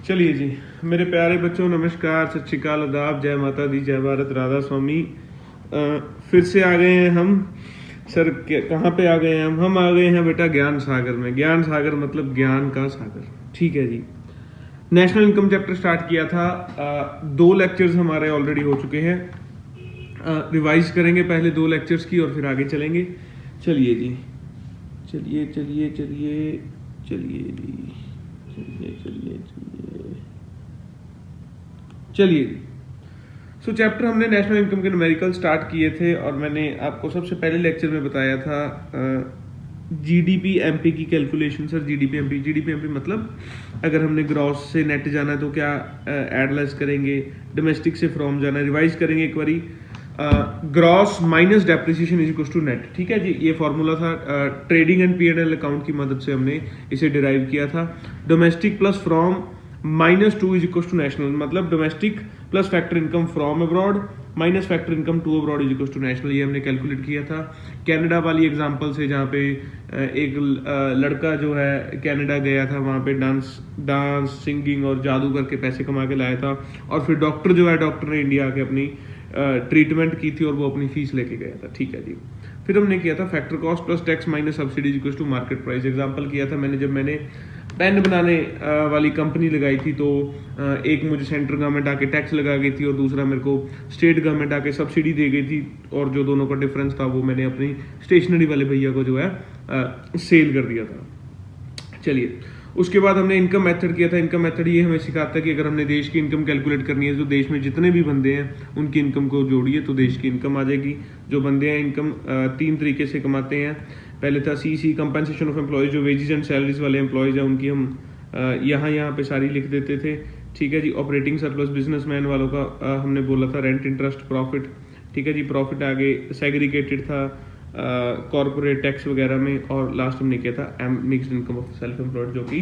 चलिए जी, मेरे प्यारे बच्चों, नमस्कार, सत श्री अकाल, आदाब, जय माता दी, जय भारत, राधा स्वामी। फिर से आ गए हैं हम। सर कहाँ पे आ गए हैं हम आ गए हैं बेटा ज्ञान सागर में। ज्ञान सागर मतलब ज्ञान का सागर, ठीक है जी। नेशनल इनकम चैप्टर स्टार्ट किया था। 2 लेक्चर्स हमारे ऑलरेडी हो चुके हैं। रिवाइज करेंगे पहले 2 लेक्चर्स की और फिर आगे चलेंगे। चलिए जी, चलिए चलिए चलिए चलिए जी, चलिए चलिए चलिए चलिए। सो चैप्टर हमने नेशनल इनकम के न्यूमेरिकल स्टार्ट किए थे और मैंने आपको सबसे पहले लेक्चर में बताया था जीडीपी एमपी की कैलकुलेशन। सर जीडीपी एमपी मतलब अगर हमने ग्रॉस से नेट जाना है तो क्या एड लेस करेंगे, डोमेस्टिक से फ्रॉम जाना है, रिवाइज करेंगे एक बारी। Gross minus depreciation is equal to net, ठीक है जी। ये फॉर्मूला था ट्रेडिंग एंड P&L अकाउंट की मदद से हमने इसे डिराइव किया था। Domestic plus from -2 is equal to national, मतलब domestic plus factor income from abroad minus factor income to abroad is equal to national, ये हमने कैलकुलेट किया था। कनाडा वाली एग्जांपल से, जहाँ पे एक लड़का जो है कनाडा गया था, वहाँ पे डांस सिंगिंग और जादू करके पैसे कमा के लाया था, और फिर डॉक्टर ने इंडिया आके अपनी ट्रीटमेंट की थी और वो अपनी फीस लेके गया था, ठीक है जी। फिर हमने किया था factor cost plus tax minus subsidy equal to market price. Example किया था मैंने, जब मैंने पेन बनाने वाली कंपनी लगाई थी तो एक मुझे सेंट्रल गवर्नमेंट आके टैक्स लगा गई थी और दूसरा मेरे को स्टेट गवर्नमेंट आके सब्सिडी दे गई थी, और जो दोनों का डिफरेंस था वो मैंने अपनी स्टेशनरी वाले भैया को जो है सेल कर दिया था। चलिए, उसके बाद हमने इनकम मेथड किया था। इनकम मेथड ये हमें सिखाता है कि अगर हमने देश की इनकम कैलकुलेट करनी है तो देश में जितने भी बंदे हैं उनकी इनकम को जोड़िए तो देश की इनकम आ जाएगी। जो बंदे हैं इनकम 3 तरीके से कमाते हैं। पहले था सी कंपनसेशन ऑफ एम्प्लॉयज, जो वेजेस एंड सैलरीज वाले एम्प्लॉयज हैं उनकी हम यहाँ पे सारी लिख देते थे, ठीक है जी। ऑपरेटिंग सरप्लस बिजनेसमैन वालों का हमने बोला था रेंट इंटरेस्ट प्रॉफिट, ठीक है जी। प्रॉफिट आगे सेग्रीगेटेड था कॉर्पोरेट टैक्स वगैरह में, और लास्ट हमने किया था mixed income of self employed, जो कि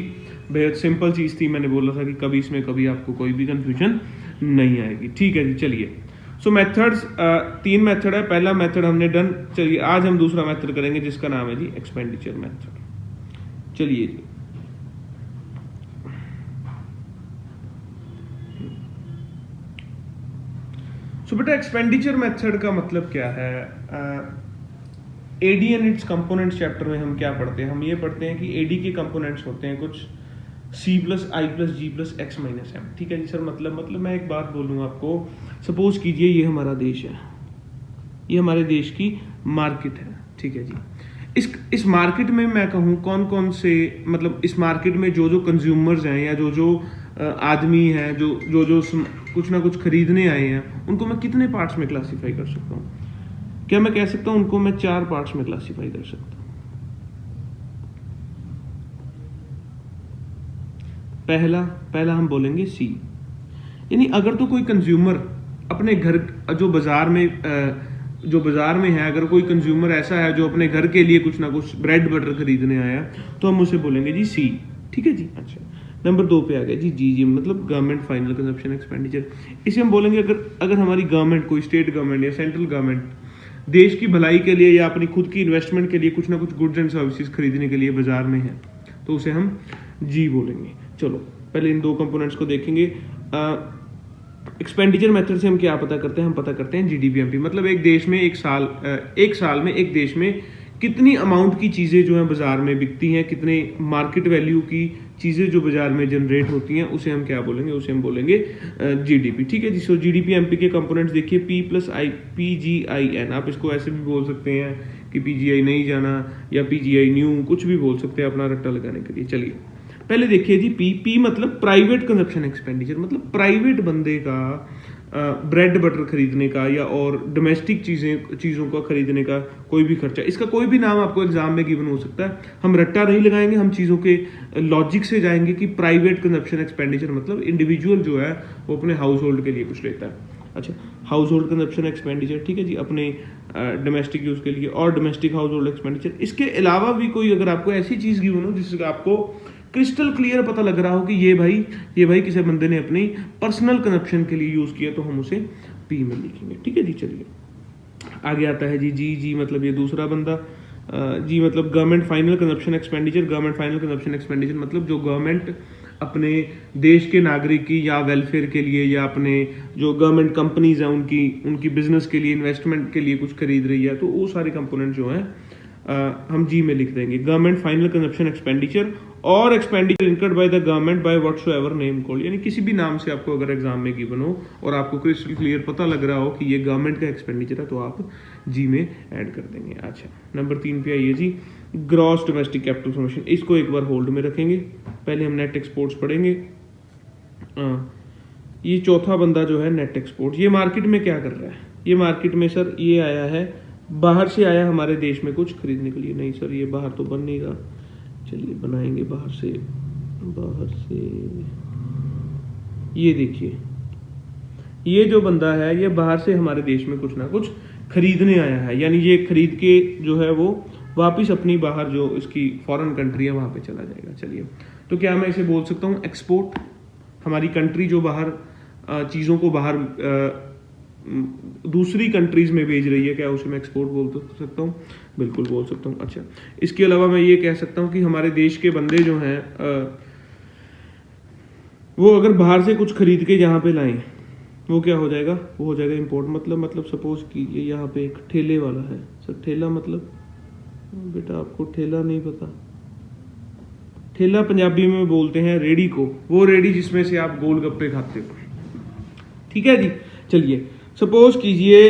बेहद सिंपल चीज़ थी। मैंने बोला था कि कभी इसमें कभी आपको कोई भी कंफ्यूजन नहीं आएगी, ठीक है जी। चलिए, सो मेथड्स 3 मेथड है। पहला मेथड हमने डन। चलिए, आज हम दूसरा मेथड करेंगे जिसका नाम है जी एक्सपेंडिचर मेथड। चलिए जी, सो बेटा एक्सपेंडिचर मेथड का मतलब क्या है? AD and its components chapter में हम क्या पढ़ते हैं? हम ये पढ़ते हैं कि एडी के कंपोनेंट्स होते हैं कुछ C प्लस आई प्लस जी प्लस एक्स माइनस एम, ठीक है जी। सर मतलब मैं एक बात बोलूँ आपको। सपोज कीजिए ये हमारा देश है, ये हमारे देश की मार्केट है, ठीक है जी। इस मार्केट में मैं कहूँ कौन कौन से, मतलब इस मार्केट में जो कंज्यूमर्स हैं या जो आदमी हैं जो कुछ ना कुछ खरीदने आए हैं, उनको मैं कितने पार्ट्स में क्लासीफाई कर सकता हूँ? क्या मैं कह सकता हूं उनको मैं 4 पार्ट्स में क्लासिफाई कर सकता हूं? पहला हम बोलेंगे सी, यानी अगर तो कोई कंज्यूमर अपने घर जो बाजार में है, अगर कोई कंज्यूमर ऐसा है जो अपने घर के लिए कुछ ना कुछ ब्रेड बटर खरीदने आया तो हम उसे बोलेंगे जी सी, ठीक है जी। अच्छा, नंबर 2 पे आ गया जी जी मतलब गवर्नमेंट फाइनल कंजप्शन एक्सपेंडिचर। इसे हम बोलेंगे अगर हमारी गवर्नमेंट, कोई स्टेट गवर्नमेंट या सेंट्रल गवर्नमेंट देश की भलाई के लिए या अपनी खुद की इन्वेस्टमेंट के लिए कुछ ना कुछ गुड्स एंड सर्विसेज खरीदने के लिए बाजार में है तो उसे हम जी बोलेंगे। चलो, पहले इन 2 कंपोनेंट्स को देखेंगे। एक्सपेंडिचर मेथड से हम क्या पता करते हैं? हम पता करते हैं जीडीपी एमपी, मतलब एक देश में एक साल में एक देश में कितनी अमाउंट की चीज़ें जो है बाजार में बिकती हैं, कितने मार्केट वैल्यू की चीज़ें जो बाजार में जनरेट होती हैं, उसे हम क्या बोलेंगे? उसे हम बोलेंगे जीडीपी, ठीक है जी। सो जीडीपी एमपी के कंपोनेंट्स देखिए, PGIN। आप इसको ऐसे भी बोल सकते हैं कि PGI नहीं जाना या PGI न्यू, कुछ भी बोल सकते हैं अपना रट्टा लगाने के लिए। चलिए, पहले देखिए जी पी मतलब प्राइवेट कंजप्शन एक्सपेंडिचर, मतलब प्राइवेट बंदे का ब्रेड बटर खरीदने का या और डोमेस्टिक चीज़ों का खरीदने का कोई भी खर्चा। इसका कोई भी नाम आपको एग्जाम में गिवन हो सकता है, हम रट्टा नहीं लगाएंगे, हम चीज़ों के लॉजिक से जाएंगे कि प्राइवेट कंजप्शन एक्सपेंडिचर मतलब इंडिविजुअल जो है वो अपने हाउस होल्ड के लिए कुछ लेता है। अच्छा, हाउस होल्ड कंजप्शन एक्सपेंडिचर, ठीक है जी, अपने डोमेस्टिक यूज़ के लिए, और डोमेस्टिक हाउस होल्ड एक्सपेंडिचर। इसके अलावा भी कोई अगर आपको ऐसी चीज़ गिवन हो जिससे आपको क्रिस्टल क्लियर पता लग रहा हो कि ये भाई किसी बंदे ने अपनी पर्सनल कंजप्शन के लिए यूज़ किया, तो हम उसे पी में लिखेंगे, ठीक है जी। चलिए, आगे आता है जी मतलब ये दूसरा बंदा। जी मतलब government final consumption expenditure. Government final consumption expenditure मतलब जो गवर्नमेंट अपने देश के नागरिक की या वेलफेयर के लिए या अपने जो गवर्नमेंट कंपनीज हैं उनकी बिजनेस के लिए, इन्वेस्टमेंट के लिए कुछ खरीद रही है, तो वो सारे कंपोनेंट जो हैं हम जी में लिख देंगे। गवर्नमेंट फाइनल कंजप्शन एक्सपेंडिचर और expenditure incurred by the government by whatsoever name called, यानी किसी भी नाम से आपको अगर एग्जाम में गिवन हो और आपको क्रिस्टल क्लियर पता लग रहा हो कि ये गवर्नमेंट का एक्सपेंडिचर है, तो आप जी में ऐड कर देंगे। अच्छा, नंबर 3 पे आइए जी, ग्रॉस डोमेस्टिक कैपिटल फॉर्मेशन। इसको एक बार होल्ड में रखेंगे, पहले हम नेट एक्सपोर्ट्स पढ़ेंगे। ये चौथा बंदा जो है नेट एक्सपोर्ट, ये मार्केट में क्या कर रहा है? ये मार्केट में सर ये आया है, बाहर से आया हमारे देश में कुछ खरीदने के लिए। नहीं सर, ये बाहर तो बन नहीं रहा, चलिए बनाएंगे बाहर से। ये देखिए, ये जो बंदा है ये बाहर से हमारे देश में कुछ ना कुछ खरीदने आया है, यानी ये खरीद के जो है वो वापिस अपनी बाहर जो इसकी फॉरेन कंट्री है वहां पे चला जाएगा। चलिए, तो क्या मैं इसे बोल सकता हूँ एक्सपोर्ट? हमारी कंट्री जो बाहर चीज़ों को बाहर दूसरी कंट्रीज में भेज रही है, क्या उसे मैं एक्सपोर्ट बोल सकता हूँ? बिल्कुल बोल सकता हूँ। अच्छा, इसके अलावा मैं ये कह सकता हूँ कि हमारे देश के बंदे जो हैं वो अगर बाहर से कुछ खरीद के यहाँ पे लाएं, वो क्या हो जाएगा? वो हो जाएगा इंपोर्ट। मतलब सपोज कीजिए यहाँ पे एक ठेले वाला है। सर ठेला मतलब? बेटा आपको ठेला नहीं पता? ठेला पंजाबी में बोलते हैं रेडी को, वो रेडी जिसमें से आप गोलगप्पे खाते हो। ठीक है जी, चलिए सपोज कीजिए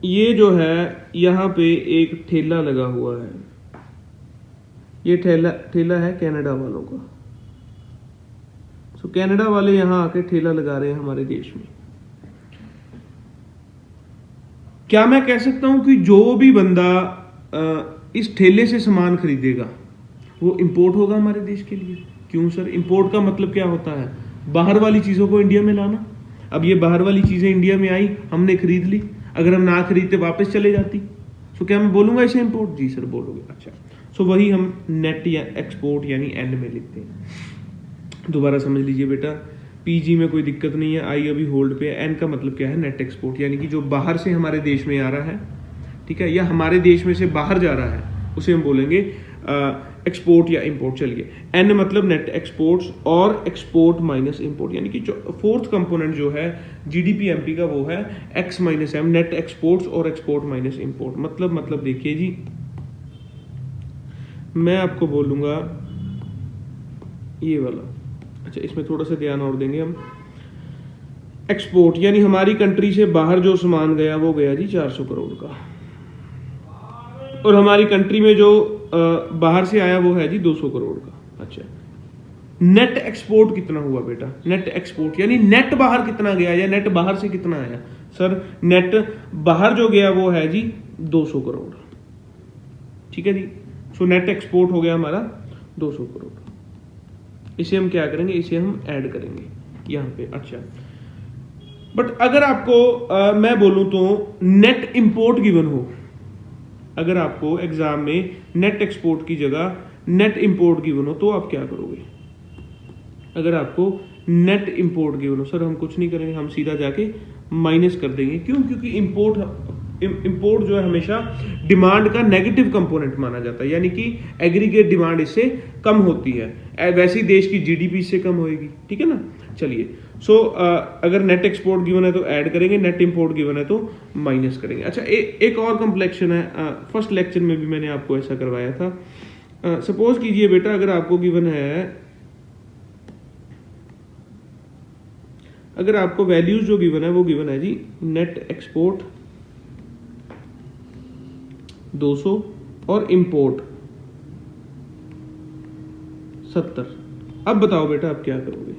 ये जो है यहाँ पे एक ठेला लगा हुआ है, ये ठेला है कनाडा वालों का। सो कनाडा वाले यहाँ आके ठेला लगा रहे हैं हमारे देश में। क्या मैं कह सकता हूं कि जो भी बंदा इस ठेले से सामान खरीदेगा वो इंपोर्ट होगा हमारे देश के लिए? क्यों सर? इंपोर्ट का मतलब क्या होता है? बाहर वाली चीजों को इंडिया में लाना। अब ये बाहर वाली चीजें इंडिया में आई, हमने खरीद ली, अगर हम ना खरीदते वापस चले जाती, तो क्या मैं बोलूंगा इसे इंपोर्ट? जी सर बोलोगे। अच्छा, सो वही हम नेट या एक्सपोर्ट यानी एन में लिखते हैं। दोबारा समझ लीजिए बेटा, पीजी में कोई दिक्कत नहीं है, आई अभी होल्ड पे। एन का मतलब क्या है? नेट एक्सपोर्ट, यानी कि जो बाहर से हमारे देश में आ रहा है, ठीक है, या हमारे देश में से बाहर जा रहा है, उसे हम बोलेंगे एक्सपोर्ट या इंपोर्ट। चलिए, एन मतलब नेट एक्सपोर्ट्स और एक्सपोर्ट माइनस इंपोर्ट, यानी कि जो फोर्थ कंपोनेंट जो है जीडीपी एमपी का वो है X minus M, net exports और एक्सपोर्ट माइनस इंपोर्ट। मतलब देखिए जी, मैं आपको बोलूंगा ये वाला। अच्छा, इसमें थोड़ा सा ध्यान और देंगे हम। एक्सपोर्ट यानी हमारी कंट्री से बाहर जो सामान गया वो गया जी 400 करोड़ का, और हमारी कंट्री में जो बाहर से आया वो है जी 200 करोड़ का। अच्छा, नेट एक्सपोर्ट कितना हुआ बेटा? नेट एक्सपोर्ट यानी नेट बाहर कितना गया या नेट बाहर से कितना आया? सर नेट बाहर जो गया वो है जी 200 करोड़। ठीक है जी, सो नेट एक्सपोर्ट हो गया हमारा 200 करोड़। इसे हम क्या करेंगे? इसे हम ऐड करेंगे यहाँ पे। अच्छा, बट अगर आपको मैं बोलूं तो नेट इंपोर्ट गिवन हो, अगर आपको एग्जाम में नेट एक्सपोर्ट की जगह नेट इंपोर्ट गिवन हो, तो आप क्या करोगे? अगर आपको नेट इंपोर्ट गिवन हो, सर हम कुछ नहीं करेंगे, हम सीधा जाके माइनस कर देंगे। क्यों? क्योंकि इंपोर्ट जो है हमेशा डिमांड का नेगेटिव कंपोनेंट माना जाता है, यानी कि एग्रीगेट डिमांड इससे कम होती है, वैसे ही देश की जीडीपी इससे कम होएगी। ठीक है ना? चलिए, सो अगर नेट एक्सपोर्ट गिवन है तो ऐड करेंगे, नेट इंपोर्ट गिवन है तो माइनस करेंगे। अच्छा, एक और कॉम्प्लेक्शन है, फर्स्ट लेक्चर में भी मैंने आपको ऐसा करवाया था। सपोज कीजिए बेटा, अगर आपको गिवन है, अगर आपको वैल्यूज जो गिवन है वो गिवन है जी नेट एक्सपोर्ट 200 और इंपोर्ट 70। अब बताओ बेटा आप क्या करोगे?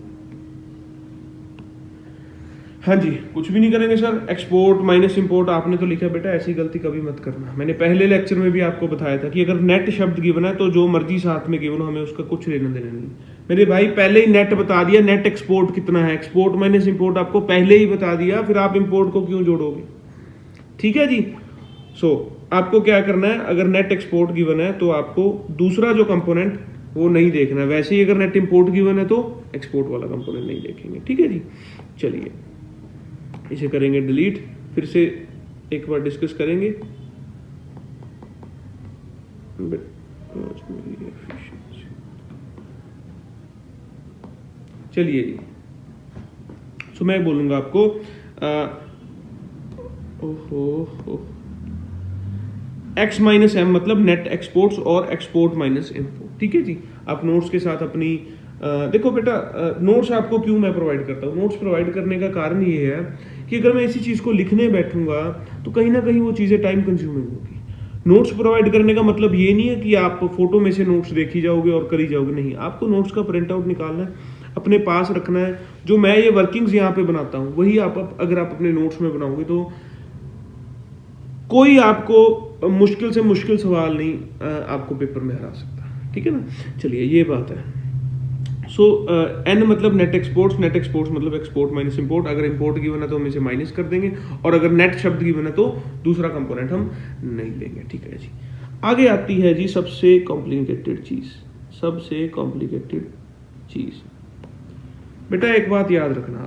हाँ जी, कुछ भी नहीं करेंगे सर। एक्सपोर्ट माइनस इंपोर्ट आपने तो लिखा बेटा, ऐसी गलती कभी मत करना। मैंने पहले लेक्चर में भी आपको बताया था कि अगर नेट शब्द गिवन है तो जो मर्जी साथ में गिवन हो, हमें उसका कुछ लेना देना नहीं। मेरे भाई पहले ही नेट बता दिया, नेट एक्सपोर्ट कितना है, एक्सपोर्ट माइनस इंपोर्ट आपको पहले ही बता दिया, फिर आप इंपोर्ट को क्यों जोड़ोगे? ठीक है जी। सो आपको क्या करना है, अगर नेट एक्सपोर्ट गिवन है तो आपको दूसरा जो कंपोनेंट वो नहीं देखना है। वैसे ही अगर नेट इंपोर्ट गिवन है तो एक्सपोर्ट वाला कंपोनेंट नहीं देखेंगे। ठीक है जी, चलिए इसे करेंगे डिलीट, फिर से एक बार डिस्कस करेंगे। चलिए जी, सो मैं बोलूंगा आपको एक्स माइनस एम मतलब नेट एक्सपोर्ट्स और एक्सपोर्ट माइनस इम्पोर्ट। ठीक है जी, आप नोट्स के साथ अपनी देखो बेटा, नोट्स आपको क्यों मैं प्रोवाइड करता हूँ? नोट्स प्रोवाइड करने का कारण ये है कि अगर मैं इसी चीज़ को लिखने बैठूंगा तो कहीं ना कहीं वो चीज़ें टाइम कंज्यूमिंग होगी। नोट्स प्रोवाइड करने का मतलब ये नहीं है कि आप फोटो में से नोट्स देखी जाओगे और करी जाओगे, नहीं, आपको नोट्स का प्रिंट आउट निकालना है, अपने पास रखना है। जो मैं ये वर्किंग्स यहाँ पे बनाता हूँ वही आप अगर आप अपने नोट्स में बनाओगे तो कोई आपको मुश्किल से मुश्किल सवाल नहीं आपको पेपर में हरा सकता। ठीक है ना, चलिए ये बात है। सो एन मतलब नेट एक्सपोर्ट्स मतलब एक्सपोर्ट माइनस इंपोर्ट। अगर इंपोर्ट गिवन है तो हम इसे माइनस कर देंगे, और अगर नेट शब्द गिवन है तो दूसरा कंपोनेंट हम नहीं लेंगे। ठीक है जी, आगे आती है जी सबसे कॉम्प्लिकेटेड चीज। बेटा एक बात याद रखना,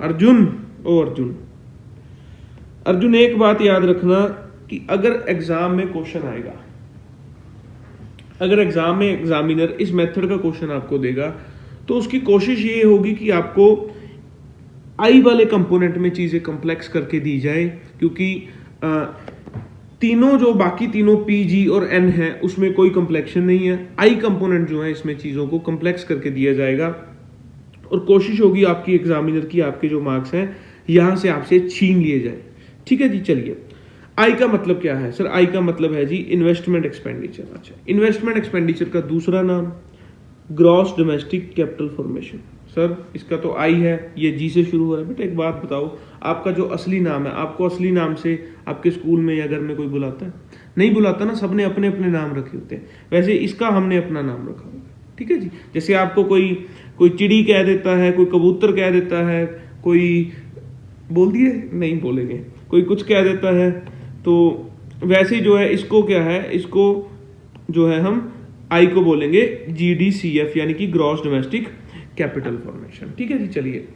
अर्जुन एक बात याद रखना कि अगर एग्जाम में क्वेश्चन आएगा, अगर एग्जाम में एग्जामिनर इस मेथड का क्वेश्चन आपको देगा तो उसकी कोशिश ये होगी कि आपको आई वाले कंपोनेंट में चीजें कॉम्प्लेक्स करके दी जाए, क्योंकि तीनों जो बाकी तीनों पी जी और एन है उसमें कोई कॉम्प्लेक्शन नहीं है। आई कंपोनेंट जो है इसमें चीजों को कॉम्प्लेक्स करके दिया जाएगा, और कोशिश होगी आपकी एग्जामिनर की आपके जो मार्क्स हैं यहां से आपसे छीन लिए जाए। ठीक है जी, चलिए आई का मतलब क्या है सर? आई का मतलब है जी इन्वेस्टमेंट एक्सपेंडिचर। अच्छा, इन्वेस्टमेंट एक्सपेंडिचर का दूसरा नाम gross domestic capital formation. Sir इसका तो आई है, ये जी से शुरू हो रहा है। बेटा एक बात बताओ, आपका जो असली नाम है, आपको असली नाम से आपके स्कूल में या घर में कोई बुलाता है? नहीं बुलाता ना, सबने अपने अपने नाम रखे होते हैं। वैसे इसका हमने अपना नाम रखा होगा। ठीक है जी, जैसे आपको कोई चिड़ी कह देता है, कोई कबूतर कह देता है, कोई बोल दिए नहीं बोलेंगे, कोई कुछ कह देता है, तो वैसे जो है इसको क्या है, इसको जो है हम आई को बोलेंगे GDCF यानी कि ग्रॉस डोमेस्टिक कैपिटल फॉर्मेशन। ठीक है जी, चलिए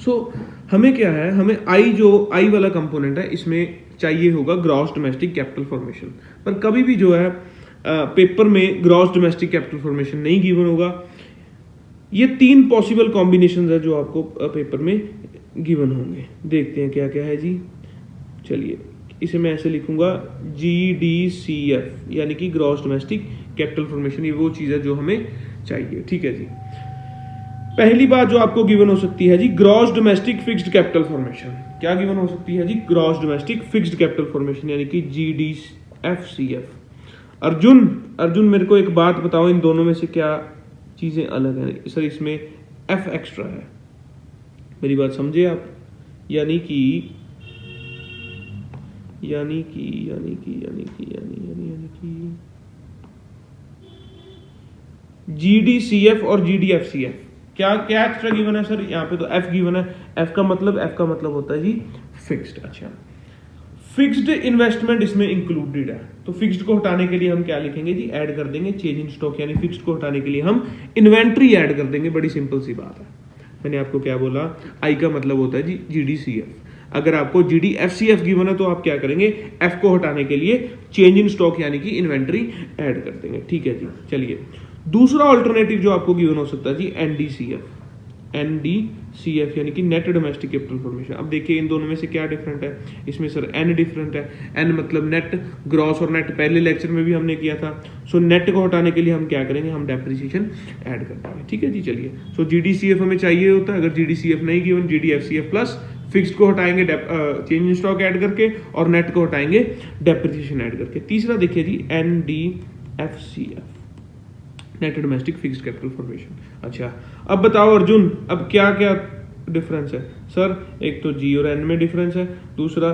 सो हमें क्या है, हमें आई वाला कंपोनेंट है इसमें चाहिए होगा ग्रॉस डोमेस्टिक कैपिटल फॉर्मेशन। पर कभी भी जो है पेपर में ग्रॉस डोमेस्टिक कैपिटल फॉर्मेशन नहीं गिवन होगा। ये 3 पॉसिबल कॉम्बिनेशन है जो आपको पेपर में गिवन होंगे। देखते हैं क्या क्या है जी। चलिए इसे मैं ऐसे लिखूंगा GDCF यानी कि ग्रॉस डोमेस्टिक कैपिटल फॉर्मेशन। ये वो चीज है जो हमें चाहिए। ठीक है जी, पहली बात जो आपको गिवन हो सकती है जी gross domestic fixed capital formation. क्या गिवन हो सकती है जी? Gross domestic fixed capital formation यानी कि GDFCF। अर्जुन मेरे को एक बात बताओ, इन दोनों में से क्या चीजें अलग हैं? सर इसमें F एक्स्ट्रा है, मेरी बात समझे आप? यानी कि GDCF और GDFCF क्या क्या एक्स्ट्रा गिवन है सर? यहाँ पे तो F गिवन है। F का मतलब होता है जी फिक्स्ड। अच्छा, फिक्स्ड इन्वेस्टमेंट इसमें इंक्लूडेड है, तो फिक्स्ड को हटाने के लिए हम क्या लिखेंगे जी? ऐड कर देंगे चेंज इन स्टॉक, यानी फिक्स्ड को हटाने के लिए हम इन्वेंट्री ऐड कर देंगे। बड़ी सिंपल सी बात है। मैंने आपको क्या बोला? आई का मतलब होता है जी GDCF। अगर आपको GDFCF गिवन है तो आप क्या करेंगे? F को हटाने के लिए चेंज इन स्टॉक यानी कि इन्वेंट्री ऐड कर देंगे। ठीक है जी, चलिए दूसरा ऑल्टरनेटिव जो आपको गिवन हो सकता है जी NDCF यानी कि नेट डोमेस्टिक कैपिटल फॉर्मेशन। अब देखिए इन दोनों में से क्या डिफरेंट है? इसमें सर N डिफरेंट है। N मतलब नेट, ग्रॉस और नेट पहले लेक्चर में भी हमने किया था। सो नेट को हटाने के लिए हम क्या करेंगे? हम डेप्रिसिएशन ऐड कर देंगे। ठीक है जी, चलिए सो GDCF हमें चाहिए होता है। अगर GDCF नहीं गिवन, GDFCF प्लस फिक्स्ड को हटाएंगे चेंज इन स्टॉक ऐड करके, और नेट को हटाएंगे डेप्रिसिएशन ऐड करके। तीसरा देखिए जी NDFCF net domestic fixed capital formation. अच्छा अब बताओ अर्जुन, अब क्या क्या डिफरेंस है? सर एक तो G और N में डिफरेंस है, दूसरा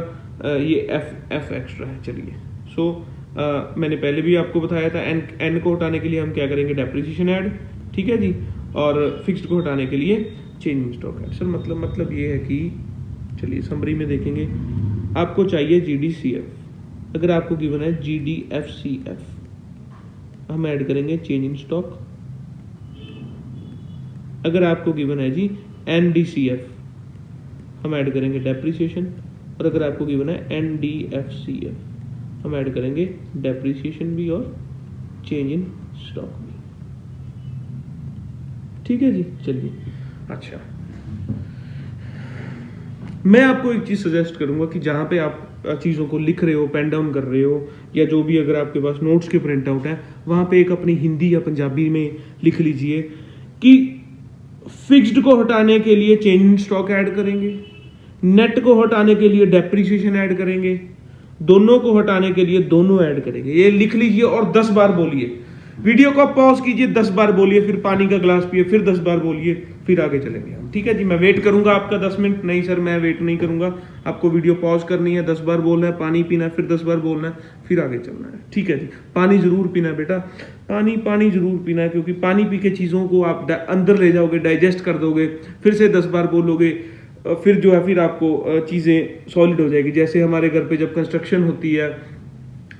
ये F एक्स्ट्रा है। चलिए सो मैंने पहले भी आपको बताया था N को हटाने के लिए हम क्या करेंगे? Depreciation add. ठीक है जी, और फिक्स्ड को हटाने के लिए change in stock add. Sir मतलब ये है कि चलिए समरी में देखेंगे, आपको चाहिए GDCF, अगर आपको गिवन है GDFCF हम ऐड करेंगे चेंज इन स्टॉक। अगर आपको गिवन है जी NDCF हम ऐड करेंगे डेप्रिसिएशन, और अगर आपको गिवन है NDFCF हम ऐड करेंगे डेप्रिसिएशन भी और चेंज इन स्टॉक भी। ठीक है जी, चलिए अच्छा, मैं आपको एक चीज़ सजेस्ट करूंगा कि जहाँ पे आप चीज़ों को लिख रहे हो, पेन डाउन कर रहे हो, या जो भी अगर आपके पास नोट्स के प्रिंट आउट है, वहाँ पे एक अपनी हिंदी या पंजाबी में लिख लीजिए कि फिक्स्ड को हटाने के लिए चेंज इन स्टॉक ऐड करेंगे, नेट को हटाने के लिए डेप्रिसिएशन ऐड करेंगे, दोनों को हटाने के लिए दोनों ऐड करेंगे। ये लिख लीजिए और 10 बार बोलिए। वीडियो को पॉज कीजिए, 10 बार बोलिए, फिर पानी का ग्लास पिए, फिर 10 बार बोलिए, फिर आगे चलेंगे हम। ठीक है जी, मैं वेट करूंगा आपका 10 मिनट। नहीं सर, मैं वेट नहीं करूंगा, आपको वीडियो पॉज करनी है, 10 बार बोलना है, पानी पीना है, फिर 10 बार बोलना है, फिर आगे चलना है। ठीक है जी, पानी जरूर पीना है बेटा, पानी जरूर पीना है, क्योंकि पानी पी के चीज़ों को आप अंदर ले जाओगे, डाइजेस्ट कर दोगे, फिर से 10 बार बोलोगे, फिर जो है फिर आपको चीज़ें सॉलिड हो जाएगी। जैसे हमारे घर पे जब कंस्ट्रक्शन होती है,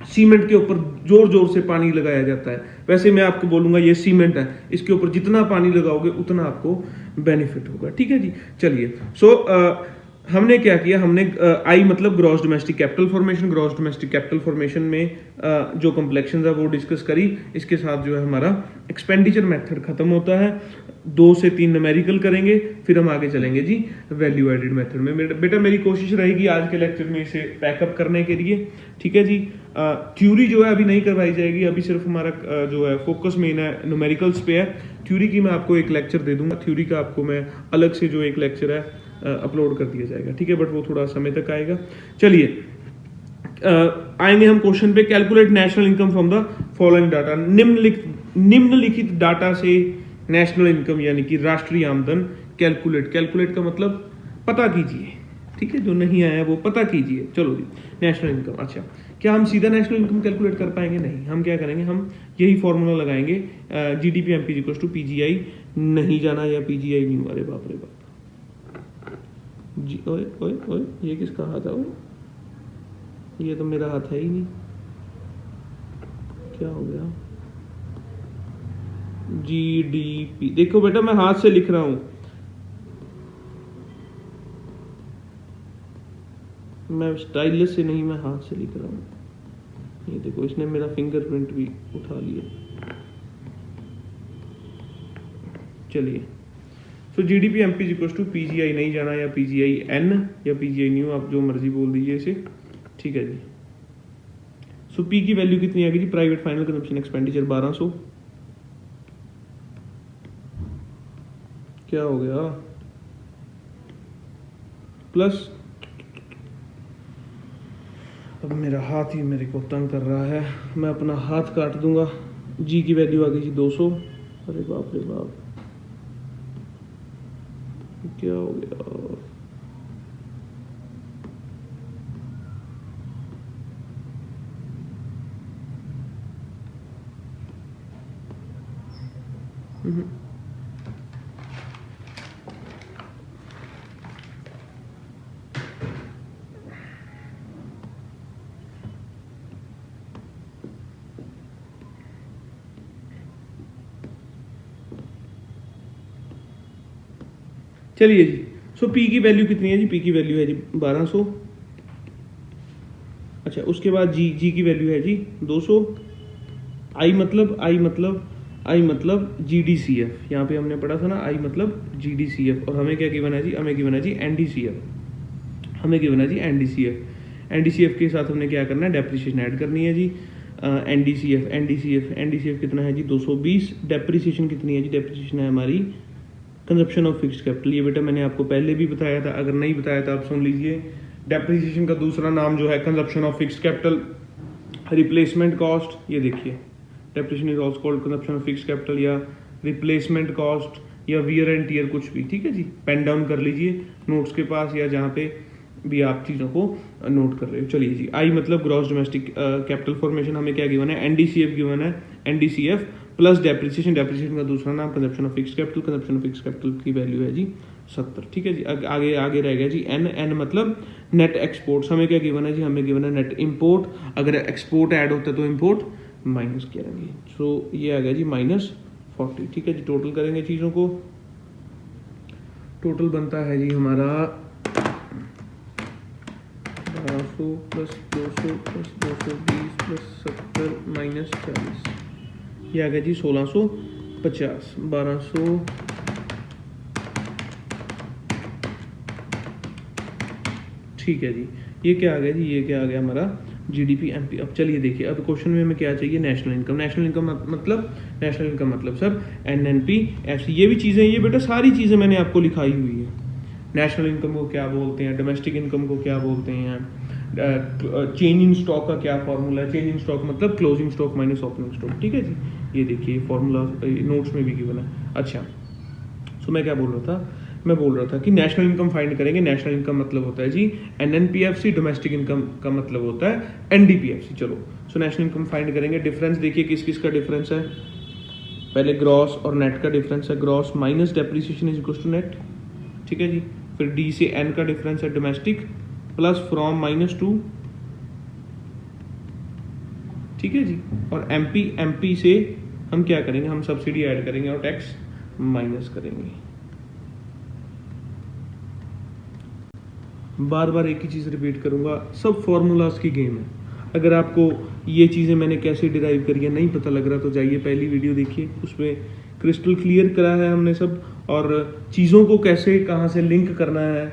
सीमेंट के ऊपर जोर जोर से पानी लगाया जाता है, वैसे मैं आपको बोलूंगा ये सीमेंट है, इसके ऊपर जितना पानी लगाओगे उतना आपको बेनिफिट होगा। ठीक है जी, चलिए। हमने क्या किया, हमने आई मतलब gross domestic capital formation, gross domestic capital formation में जो कॉम्प्लेक्शन है वो डिस्कस करी। इसके साथ जो है हमारा एक्सपेंडिचर मेथड खत्म होता है, 2 से 3 न्यूमेरिकल करेंगे, फिर हम आगे चलेंगे जी वैल्यू एडेड मेथड में। बेटा मेरी कोशिश रहेगी आज के लेक्चर में इसे पैकअप करने के लिए। ठीक है जी, थ्योरी जो है अभी नहीं करवाई जाएगी, अभी सिर्फ हमारा जो है फोकस मेन है न्यूमेरिकल्स पे है। थ्योरी की मैं आपको एक लेक्चर दे दूंगा, थ्योरी का आपको मैं अलग से जो एक लेक्चर है अपलोड कर दिया जाएगा। ठीक है, बट वो थोड़ा समय तक आएगा। चलिए आएंगे हम क्वेश्चन पे। Calculate national income from the following data. निम्नलिखित डाटा से नेशनल इनकम यानी कि राष्ट्रीय आमदन कैलकुलेट का मतलब पता कीजिए। ठीक है, जो नहीं आया वो पता कीजिए। चलो जी, नेशनल इनकम। अच्छा, क्या हम सीधा नेशनल इनकम कैलकुलेट कर पाएंगे? नहीं। हम क्या करेंगे, हम यही फॉर्मूला लगाएंगे, GDP MP equals to PGI. नहीं जाना या पीजीआई नहीं। अरे बाप रे बाप जी, ओए ओए ओए, ये किसका हाथ है? ओए, ये तो मेरा हाथ है ही नहीं, क्या हो गया? जीडीपी, देखो बेटा मैं हाथ से लिख रहा हूं, मैं स्टाइलस से नहीं, मैं हाथ से लिख रहा हूं। ये देखो, इसने मेरा फिंगरप्रिंट भी उठा लिया। चलिए, so GDP MP equals to PGI, नहीं जाना या पीजीआई एन या पीजीआई न्यू, आप जो मर्जी बोल दीजिए इसे। ठीक है जी। सो पी की वैल्यू कितनी आ गई जी? Private final consumption expenditure 1200। क्या हो गया? प्लस, अब मेरा हाथ ही मेरे को तंग कर रहा है, मैं अपना हाथ काट दूंगा। जी की वैल्यू आ गई जी 200। अरे बाप रे बाप, क्या हो गया? चलिए जी, सो पी की वैल्यू कितनी है जी? पी की वैल्यू है जी 1200। अच्छा, उसके बाद जी की वैल्यू है जी 200। आई मतलब जीडीसीएफ, यहाँ पे हमने पढ़ा था ना, आई मतलब जीडीसीएफ। और हमें क्या गिवन है जी? हमें गिवन है जी एनडीसीएफ। हमें गिवन है जी एनडीसीएफ। एनडीसीएफ के साथ हमने क्या करना है? डेप्रिसिएशन ऐड करनी है जी। एनडीसीएफ कितना है जी? 220। डेप्रिसिएशन कितनी है जी? डेप्रिसिएशन है हमारी कंजप्शन ऑफ फिक्स्ड कैपिटल। ये बेटा मैंने आपको पहले भी बताया था, अगर नहीं बताया था आप सुन लीजिए। डेप्रिसिएशन का दूसरा नाम जो है consumption of fixed capital, replacement cost. ये देखिए, depreciation is also called consumption of fixed capital या रिप्लेसमेंट कॉस्ट या वियर एंड टियर, कुछ भी। ठीक है जी, पेन डाउन कर लीजिए नोट्स के पास या जहाँ पे भी आप चीज़ों को नोट कर रहे हो। चलिए जी, आई मतलब ग्रॉस डोमेस्टिक कैपिटल फॉर्मेशन, हमें क्या गिवन है? एनडीसीएफ गिवन है। एनडीसीएफ प्लस डेप्रिसिएशन, डेप्रिसिएशन का दूसरा नाम consumption of fixed capital, consumption of fixed capital की वैल्यू है जी 70। ठीक है जी, आगे रह गया जी एन मतलब नेट एक्सपोर्ट्स। हमें क्या गिवन है जी? हमें गिवन है नेट इंपोर्ट। अगर एक्सपोर्ट ऐड होता है तो इंपोर्ट माइनस करेंगे। सो ये आ गया जी -40। ठीक है जी, टोटल करेंगे चीज़ों को। टोटल बनता है जी हमारा 1200 प्लस 200 प्लस 220 प्लस 70 माइनस 40। ये आ गया जी 1650। 1200 ठीक है जी, ये क्या आ गया जी, ये क्या आ गया हमारा जीडीपी एमपी। अब चलिए देखिए, अब क्वेश्चन में हमें क्या चाहिए, नेशनल इनकम। नेशनल इनकम मतलब सर एनएनपी एफसी, ये भी चीज़ें, ये बेटा सारी चीज़ें मैंने आपको लिखाई हुई है। नेशनल इनकम को क्या बोलते हैं, डोमेस्टिक इनकम को क्या बोलते हैं, चेंज इन स्टॉक का क्या फॉर्मूला है, चेंज इन स्टॉक मतलब closing stock minus opening stock, ठीक है जी। ये देखिए फॉर्मूला नोट्स में भी गिवन है। अच्छा, सो मैं क्या बोल रहा था, मैं बोल रहा था कि नेशनल इनकम फाइंड करेंगे। नेशनल इनकम मतलब होता है जी एनएनपीएफसी, डोमेस्टिक इनकम का मतलब होता है एनडीपीएफसी। चलो, सो नेशनल इनकम फाइंड करेंगे। डिफरेंस देखिए किस किस का डिफरेंस है, पहले ग्रॉस और नेट का डिफरेंस है। Gross minus depreciation is equal to net, ठीक है जी। फिर डी से एन का डिफरेंस है डोमेस्टिक प्लस फ्रॉम -2, ठीक है जी। और एमपी से हम क्या करेंगे, हम सब्सिडी ऐड करेंगे और टैक्स माइनस करेंगे। बार बार एक ही चीज़ रिपीट करूंगा, सब फॉर्मूलाज की गेम है। अगर आपको ये चीज़ें मैंने कैसे डिराइव करी है नहीं पता लग रहा तो जाइए पहली वीडियो देखिए, उसमें क्रिस्टल क्लियर करा है हमने सब, और चीज़ों को कैसे कहाँ से लिंक करना है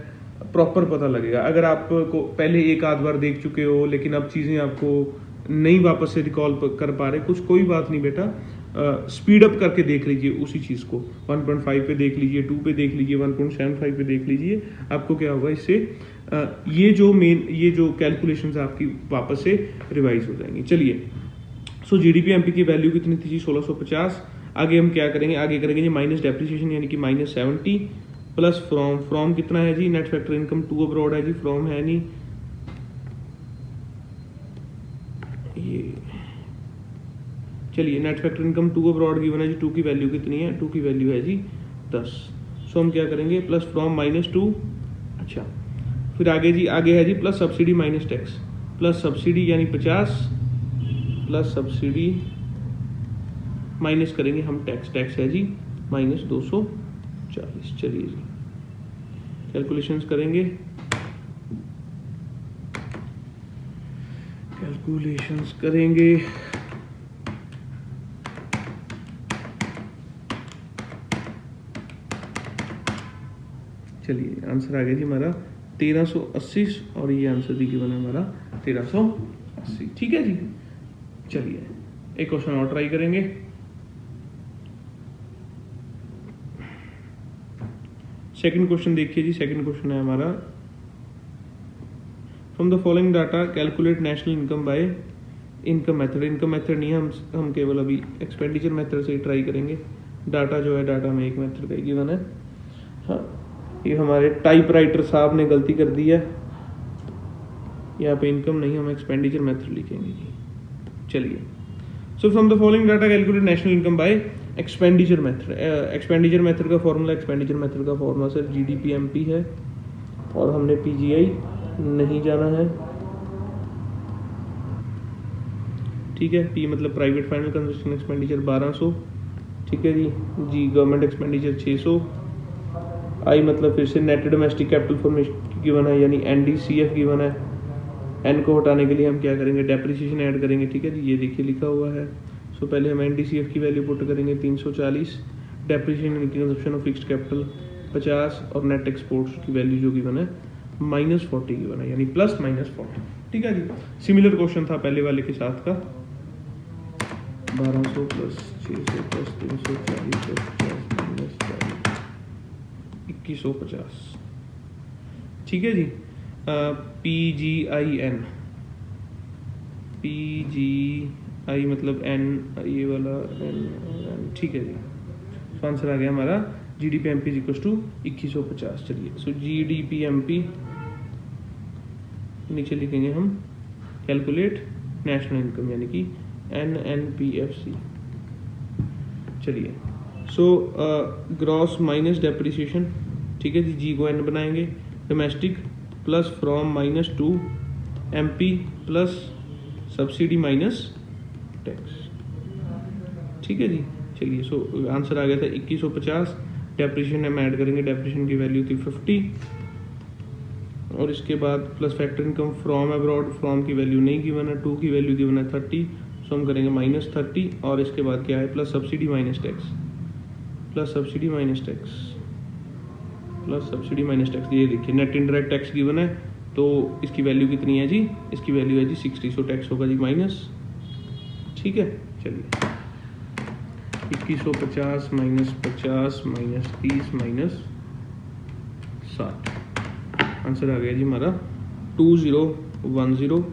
प्रॉपर पता लगेगा। अगर आपको पहले एक आध बार देख चुके हो लेकिन अब चीज़ें आपको नहीं वापस से रिकॉल कर पा रहे, कुछ कोई बात नहीं बेटा, स्पीड अप करके देख लीजिए उसी चीज़ को। 1.5 पे देख लीजिए, 2 पे देख लीजिए, 1.75 पे देख लीजिए, आपको क्या होगा इससे ये जो कैलकुलेशंस आपकी वापस से रिवाइज हो जाएंगी। चलिए, सो जीडीपी एमपी की वैल्यू कितनी थी जी, 1650। आगे हम क्या करेंगे, आगे करेंगे जी माइनस डेप्रिसिएशन यानी कि -70 प्लस फ्रॉम कितना है जी, नेट फैक्टर इनकम 2 अब्रॉड है जी, फ्रॉम है नहीं, ये चलिए net factor income 2 abroad given है जी, 2 की वैल्यू कितनी है, 2 की वैल्यू है जी 10। सो हम क्या करेंगे, प्लस फ्रॉम -2। अच्छा, फिर आगे जी, आगे है जी plus subsidy minus tax. Plus subsidy यानी 50 प्लस सब्सिडी माइनस करेंगे हम टैक्स है जी -240। चलिए जी कैलकुलेशंस करेंगे, चलिए आंसर आ गया जी हमारा 1380, और ये आंसर भी गिवन है हमारा 1380, ठीक है जी। चलिए एक क्वेश्चन और ट्राई करेंगे। सेकंड क्वेश्चन देखिए जी, सेकंड क्वेश्चन है हमारा, from the following data calculate national income by income method. Income method नहीं है, हम केवल अभी एक्सपेंडिचर मेथड से ही ट्राई करेंगे। डाटा जो है, डाटा में एक मेथड का गिवन है। हाँ, ये हमारे टाइपराइटर साहब ने गलती कर दी है, यहाँ पे इनकम नहीं, हम एक्सपेंडिचर मेथड लिखेंगे जी। चलिए, so from the following data calculate national income by expenditure method. Expenditure method का फॉर्मूला सर जीडीपी एमपी है, और हमने पीजीआई नहीं जाना है, ठीक है। पी मतलब प्राइवेट फाइनल कंजम्पशन एक्सपेंडिचर 1200, ठीक है जी। जी गवर्नमेंट एक्सपेंडिचर 600। आई मतलब फिर से net domestic capital formation given है यानी एनडीसीएफ गिवन है। एन को हटाने के लिए हम क्या करेंगे, डेप्रिसिएशन ऐड करेंगे, ठीक है जी। ये देखिए लिखा हुआ है। सो पहले हम एनडीसीएफ की वैल्यू पुट करेंगे 340, depreciation consumption of fixed capital 50, और नेट एक्सपोर्ट्स की वैल्यू जो गिवन है -40 गिवन है यानी +-40, ठीक है जी। सिमिलर क्वेश्चन था पहले वाले के साथ का, 1200 + 600 + 340 + 2150, ठीक है जी। PGI मतलब N, ये वाला N, ठीक है जी। तो आंसर आ गया हमारा जीडीपी एमपी इक्वल टू 2150। चलिए, सो जीडीपी एमपी नीचे लिखेंगे हम कैलकुलेट नेशनल इनकम यानी कि NNPFC। चलिए, सो ग्रॉस माइनस डेप्रिसिएशन, ठीक है जी। जी को N बनाएंगे, domestic plus from -2, MP plus subsidy minus tax, ठीक है जी। चलिए, सो आंसर आ गया था 2150। डेप्रिसिएशन हम ऐड करेंगे, डेप्रिसिएशन की वैल्यू थी 50, और इसके बाद plus factor income from abroad, from की वैल्यू नहीं गिवन है, 2 की वैल्यू गिवन है 30, सो हम करेंगे -30, और इसके बाद क्या है, प्लस सब्सिडी माइनस टैक्स, ये देखिए नेट इनडायरेक्ट टैक्स गिवन है तो इसकी वैल्यू कितनी है जी, इसकी वैल्यू है जी 60, सो टैक्स होगा जी माइनस। ठीक है, चलिए 2150 -50 -30 -60, आंसर आ गया जी हमारा 2010।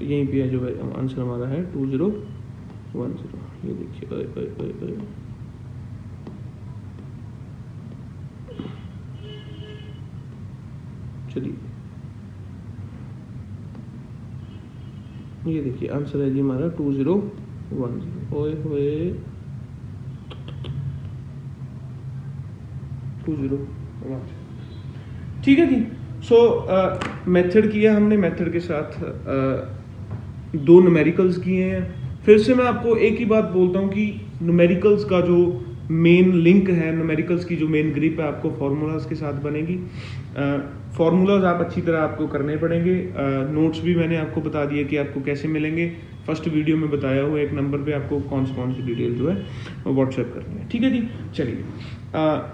यहीं पे है जो आंसर हमारा है 2010। ये देखिए, चलिए ये देखिए आंसर है जी हमारा 2010। ओए होए 2010। ठीक है जी। सो मेथड किया हमने, मेथड के साथ दो न्यूमेरिकल्स किए हैं। फिर से मैं आपको एक ही बात बोलता हूँ कि न्यूमेरिकल्स का जो मेन लिंक है, न्यूमेरिकल्स की जो मेन ग्रिप है, आपको फार्मूलाज के साथ बनेगी। फार्मूलाज आप अच्छी तरह आपको करने पड़ेंगे। नोट्स भी मैंने आपको बता दिए कि आपको कैसे मिलेंगे। फर्स्ट वीडियो में बताया हुआ एक नंबर पे आपको कौन सी डिटेल जो है वो व्हाट्सएप करनी है। ठीक है जी, चलिए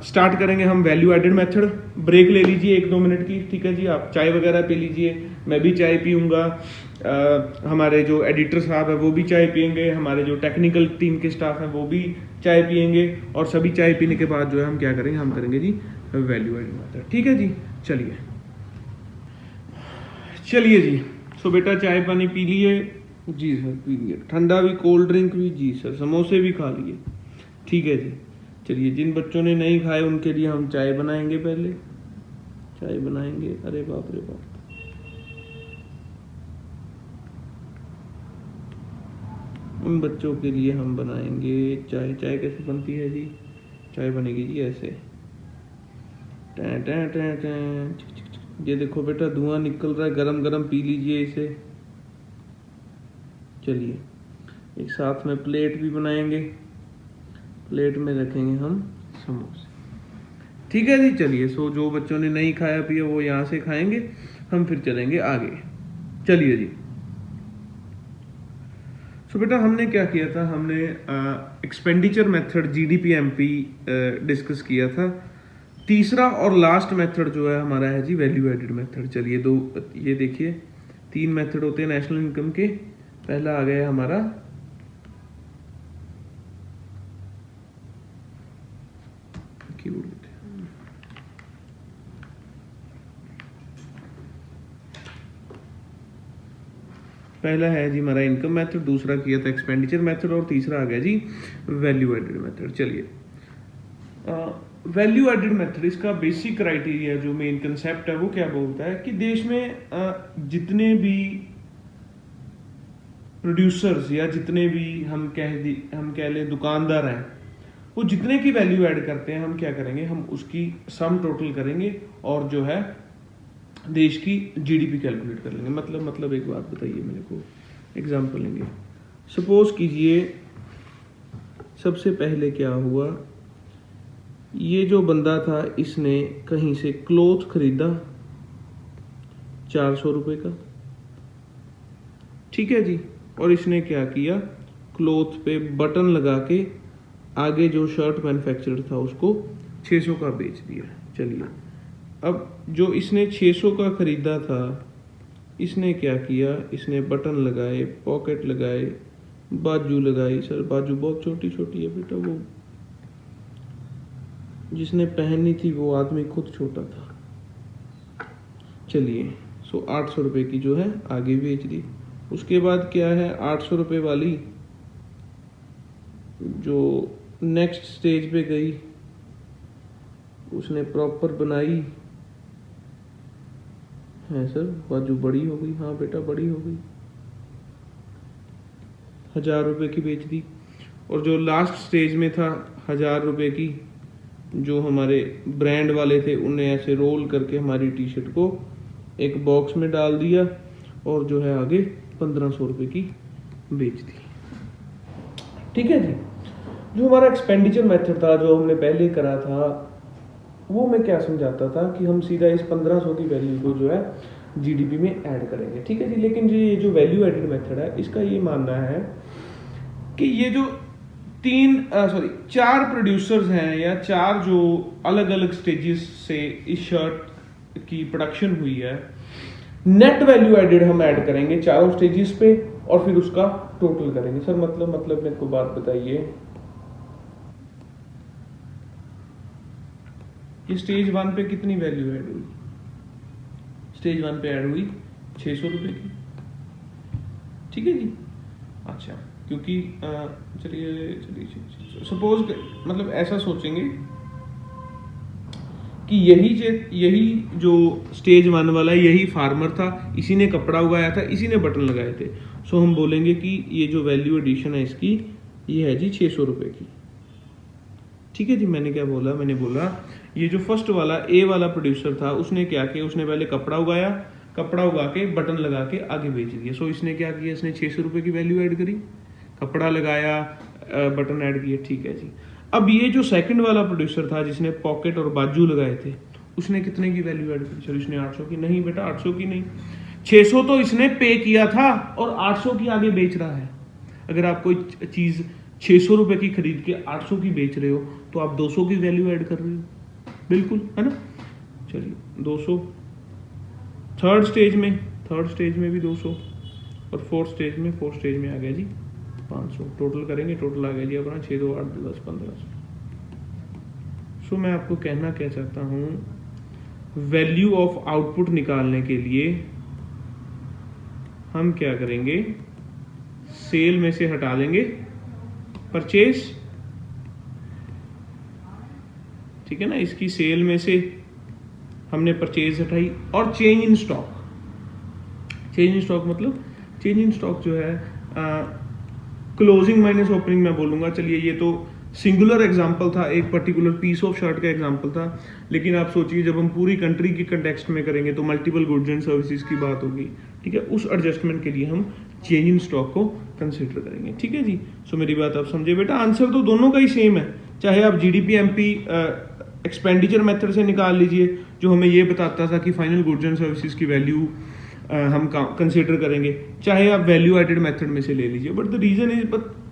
स्टार्ट करेंगे हम वैल्यू एडेड मेथड। ब्रेक ले लीजिए 1-2 मिनट की। ठीक है जी, आप चाय वगैरह पी लीजिए, मैं भी चाय पीऊँगा, हमारे जो एडिटर साहब है वो भी चाय पियेंगे, हमारे जो टेक्निकल टीम के स्टाफ हैं वो भी चाय पियेंगे, और सभी चाय पीने के बाद जो है हम क्या करेंगे, हम करेंगे जी वैल्यू एडेड मेथड। ठीक है जी, चलिए जी। सो बेटा चाय पानी पी लिए? जी सर पी लिए। ठंडा भी, कोल्ड ड्रिंक भी? जी सर। समोसे भी खा लिए? ठीक है जी। चलिए, जिन बच्चों ने नहीं खाए उनके लिए हम चाय बनाएंगे, पहले चाय बनाएंगे। अरे बाप रे बाप, उन बच्चों के लिए हम बनाएंगे चाय। चाय कैसे बनती है जी? चाय बनेगी जी ऐसे, टैं टैं टैं टैं। ये देखो बेटा धुआं निकल रहा है, गरम गरम पी लीजिए इसे। चलिए, एक साथ में प्लेट भी बनाएंगे, प्लेट में रखेंगे हम समोसे। ठीक है जी, चलिए। सो जो बच्चों ने नहीं खाया पिया वो यहाँ से खाएंगे, हम फिर चलेंगे आगे। चलिए जी। सो बेटा हमने क्या किया था, हमने एक्सपेंडिचर मेथड GDP-MP डिस्कस किया था। तीसरा और लास्ट मेथड जो है हमारा है जी वैल्यू एडेड मेथड। चलिए ये देखिए 3 मेथड होते हैं नेशनल इनकम के। पहला आ गया हमारा पहला है जी हमारा इनकम मेथड, दूसरा किया था एक्सपेंडिचर मेथड, और तीसरा आ गया जी वैल्यू एडेड मेथड। चलिए वैल्यू एडेड मेथड, इसका बेसिक क्राइटेरिया जो मेन कंसेप्ट है वो क्या बोलता है कि देश में जितने भी प्रोड्यूसर्स या जितने भी हम कह ले दुकानदार हैं, वो जितने की वैल्यू ऐड करते हैं, हम क्या करेंगे, हम उसकी सम टोटल करेंगे और जो है देश की GDP कैलकुलेट कर लेंगे। मतलब एक बात बताइए मेरे को, एग्जांपल लेंगे। सपोज कीजिए सबसे पहले क्या हुआ, ये जो बंदा था इसने कहीं से क्लोथ खरीदा 400 रुपए का। ठीक है जी, और इसने क्या किया, क्लोथ पे बटन लगा के आगे जो शर्ट मैन्युफैक्चरर था उसको 600 का बेच दिया। चलिए, अब जो इसने 600 का खरीदा था, इसने क्या किया, इसने बटन लगाए, पॉकेट लगाए, बाजू लगाई। सर बाजू बहुत छोटी छोटी है बेटा, वो जिसने पहनी थी वो आदमी खुद छोटा था। चलिए, सो 800 रुपये की जो है आगे बेच दी। उसके बाद क्या है, 800 रुपये वाली जो नेक्स्ट स्टेज पे गई, उसने प्रॉपर बनाई है। सर बाजू बड़ी हो गई? हाँ बेटा बड़ी हो गई, 1000 रुपये की बेच दी। और जो लास्ट स्टेज में था 1000 रुपये की, जो हमारे ब्रांड वाले थे, उन्हें ऐसे रोल करके हमारी टी शर्ट को एक बॉक्स में डाल दिया और जो है आगे 1500 रुपये की बेच दी। ठीक है जी। जो हमारा एक्सपेंडिचर मेथड था, जो हमने पहले करा था, वो मैं क्या समझाता था कि हम सीधा इस 1500 की वैल्यू को जो है GDP में ऐड करेंगे। ठीक है जी। लेकिन ये जो वैल्यू एडेड मेथड है, इसका ये मानना है कि ये जो 4 प्रोड्यूसर्स हैं या 4 जो अलग अलग स्टेजेस से इस शर्ट की प्रोडक्शन हुई है, नेट वैल्यू एडेड हम ऐड करेंगे चारों स्टेजेस पे और फिर उसका टोटल करेंगे। सर मतलब मेरे को बात बताइए, ये स्टेज 1 पे कितनी वैल्यू ऐड हुई? स्टेज 1 पे ऐड हुई 600 रुपए की, ठीक है जी। अच्छा, क्योंकि चलिए सपोज मतलब ऐसा सोचेंगे कि यही जो स्टेज 1 वाला है, यही फार्मर था, इसी ने कपड़ा उगाया था, इसी ने बटन लगाए थे। सो हम बोलेंगे कि ये जो वैल्यू एडिशन है इसकी, ये है जी 600 रुपए की, ठीक है जी। मैंने क्या बोला? मैंने बोला ये जो फर्स्ट वाला ए वाला प्रोड्यूसर था, उसने क्या किया? उसने पहले कपड़ा उगाया, कपड़ा उगा के बटन लगा के आगे बेच दिया। सो इसने क्या किया? इसने 600 रुपए की वैल्यू ऐड करी, कपड़ा लगाया, बटन ऐड किए, ठीक है जी। अब ये जो सेकंड वाला प्रोड्यूसर था जिसने पॉकेट और बाजू लगाए थे, उसने कितने की वैल्यू ऐड करी? सर इसने 800 की। नहीं बेटा, 800 की नहीं, 600 तो इसने पे किया था और 800 की आगे बेच रहा है। अगर आप कोई चीज 600 रुपए की खरीद के 800 की बेच रहे हो तो आप 200 की वैल्यू ऐड कर रहे हो, बिल्कुल, है ना। चलिए 200, थर्ड स्टेज में भी 200 और फोर्थ स्टेज में आ गया जी 500। टोटल करेंगे, टोटल आ गया जी अपना 6 2 8 10 1500। सो मैं आपको कहना क्या चाहता हूं, वैल्यू ऑफ आउटपुट निकालने के लिए हम क्या करेंगे? सेल में से हटा देंगे परचेज, ठीक है ना। इसकी सेल में से हमने परचेज हटाई और change in stock. Change in stock मतलब, चेंज इन स्टॉक जो है क्लोजिंग माइनस ओपनिंग मैं बोलूंगा। चलिए ये तो सिंगुलर एग्जांपल था, एक पर्टिकुलर पीस ऑफ शर्ट का एग्जांपल था, लेकिन आप सोचिए जब हम पूरी कंट्री के कंटेक्स्ट में करेंगे तो मल्टीपल गुड्स एंड सर्विसेज की बात होगी, ठीक है। उस एडजस्टमेंट के लिए हम चेंज इन स्टॉक को कंसिडर करेंगे, ठीक है जी। सो मेरी बात आप समझे बेटा, आंसर तो दोनों का ही सेम है, चाहे आप जीडीपी एमपी एक्सपेंडिचर मेथड से निकाल लीजिए जो हमें ये बताता था कि फाइनल गुड्स एंड सर्विसेज की वैल्यू हम कंसिडर करेंगे, चाहे आप वैल्यू एडेड मेथड में से ले लीजिए, but the reason is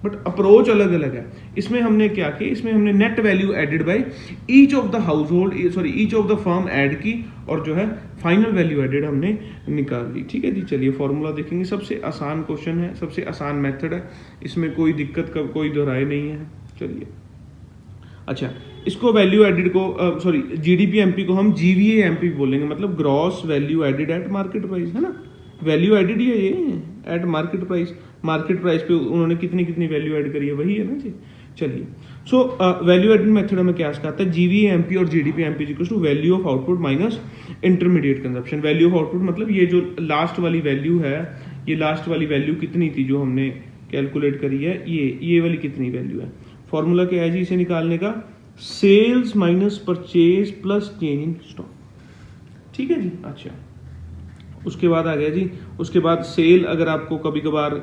but approach अलग अलग है। इसमें हमने क्या किया? इसमें हमने net value added by each of the household, sorry each of the firm add की और जो है फाइनल वैल्यू एडेड हमने निकाल ली, ठीक है जी। चलिए फॉर्मूला देखेंगे, सबसे आसान क्वेश्चन है, सबसे आसान मेथड है, इसमें कोई दिक्कत का कोई दोहराए नहीं है। चलिए अच्छा, इसको वैल्यू एडेड को सॉरी जीडीपी एमपी को हम जीवीए एमपी बोलेंगे, मतलब gross value added at market price, है ना। वैल्यू एडेड ही है ये, at market price. Market price पे उन्होंने कितनी कितनी वैल्यू ऐड करी है, वही है ना जी। चलिए सो वैल्यू एडेड मेथड हमें क्या सिखाता है? जीवीए एमपी और GDP MP equals to value of output minus intermediate consumption. Value of output मतलब ये जो लास्ट वाली वैल्यू है, ये लास्ट वाली वैल्यू कितनी थी जो हमने कैलकुलेट करी है, ये वाली कितनी वैल्यू है। फॉर्मूला क्या है जी इसे निकालने का? Sales minus purchase plus change in stock, ठीक है जी। अच्छा, उसके बाद आ गया जी, उसके बाद सेल अगर आपको कभी कभार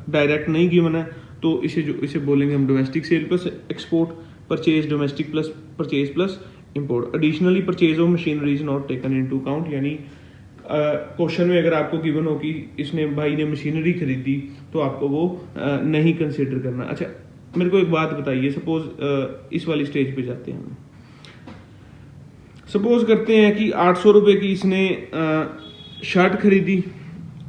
डायरेक्ट नहीं गिवन है तो इसे बोलेंगे हम domestic sale plus export, purchase domestic plus purchase plus import. Additionally purchase of machinery is not taken into account, यानी क्वेश्चन में अगर आपको गिवन हो कि इसने भाई ने मशीनरी खरीदी तो आपको वो नहीं कंसिडर करना। अच्छा मेरे को एक बात बताइए, सपोज इस वाली स्टेज पे जाते हैं हम, सपोज करते हैं कि 800 रुपए की इसने शर्ट खरीदी,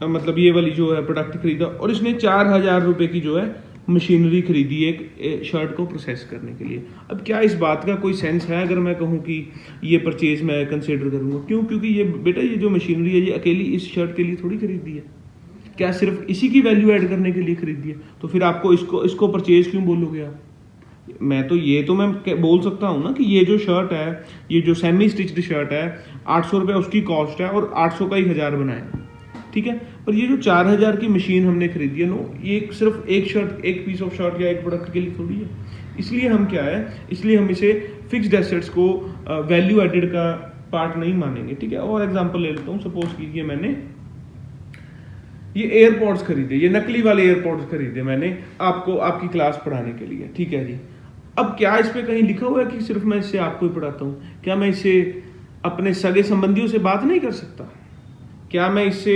मतलब ये वाली जो है प्रोडक्ट खरीदा, और इसने 4000 रुपए की जो है मशीनरी खरीदी एक शर्ट को प्रोसेस करने के लिए। अब क्या इस बात का कोई सेंस है अगर मैं कहूँ कि ये परचेज मैं कंसिडर करूँगा? क्यों? क्योंकि ये बेटा ये जो मशीनरी है ये अकेली इस शर्ट के लिए थोड़ी खरीदी है, क्या सिर्फ इसी की वैल्यू ऐड करने के लिए खरीदी है? तो फिर आपको इसको परचेज क्यों बोलोगे आप? मैं बोल सकता हूँ ना कि ये जो शर्ट है, ये जो सेमी स्टिच्ड शर्ट है, 800 रुपये उसकी कॉस्ट है और 800 का ही 1000 बनाया, ठीक है। पर ये जो 4000 की मशीन हमने खरीदी है नो, ये सिर्फ एक पीस ऑफ शर्ट या एक प्रोडक्ट के लिए थोड़ी है। इसलिए हम क्या है, इसलिए हम इसे फिक्स्ड एसेट्स को वैल्यू एडेड का पार्ट नहीं मानेंगे, ठीक है। और एग्जांपल ले लेता हूँ, सपोज कीजिए मैंने ये एयरपोर्ट्स खरीदे, ये नकली वाले एयरपोर्ट्स खरीदे मैंने आपको आपकी क्लास पढ़ाने के लिए, ठीक है जी। अब क्या इस पे कहीं लिखा हुआ है कि सिर्फ मैं इससे आपको ही पढ़ाता हूँ? क्या मैं इससे अपने सगे संबंधियों से बात नहीं कर सकता? क्या मैं इससे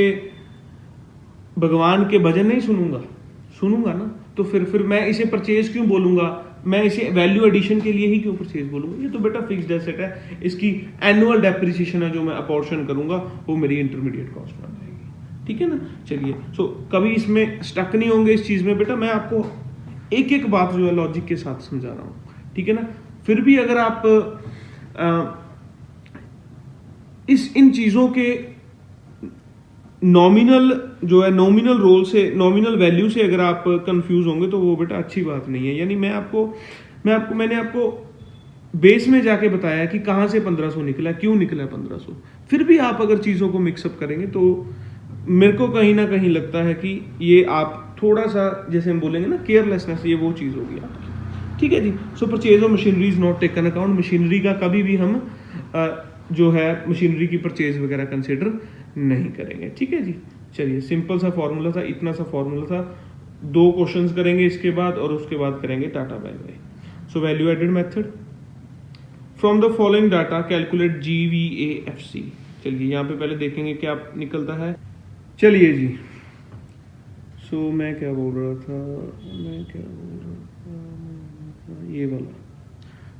भगवान के भजन नहीं सुनूंगा ना? तो फिर मैं इसे परचेज क्यों बोलूंगा? मैं इसे वैल्यू एडिशन के लिए ही क्यों परचेज बोलूंगा, ये तो बेटा फिक्स्ड एसेट है, इसकी एनुअल डेप्रिसिएशन है जो मैं अपॉर्शन करूंगा वो मेरी इंटरमीडिएट कॉस्ट बन जाएगी, ठीक है ना। चलिए सो कभी इसमें स्टक नहीं होंगे इस चीज में बेटा, मैं आपको एक एक बात जो है लॉजिक के साथ समझा रहा हूं, ठीक है ना। फिर भी अगर आप इन चीजों के नॉमिनल जो है नॉमिनल रोल से नॉमिनल वैल्यू से अगर आप कंफ्यूज होंगे तो वो बेटा अच्छी बात नहीं है। यानी मैंने आपको बेस में जाके बताया कि कहां से 1500 निकला, क्यों निकला 1500, फिर भी आप अगर चीजों को मिक्सअप करेंगे तो मेरे को कहीं ना कहीं लगता है कि ये आप थोड़ा सा जैसे हम बोलेंगे ना केयरलेसनेस, ये वो चीज होगी आपकी, ठीक है जी। So purchase of machinery is not taken account, machinery का कभी भी हम जो है मशीनरी की परचेज वगैरह कंसिडर नहीं करेंगे, ठीक है जी। चलिए सिंपल सा फॉर्मूला था, इतना सा फॉर्मूला था, 2 क्वेश्चंस करेंगे इसके बाद और उसके बाद करेंगे tata bye bye. So value added method, from the following data calculate GVAFC। चलिए यहाँ पे पहले देखेंगे क्या निकलता है। चलिए जी, सो मैं क्या बोल रहा था, ये वाला,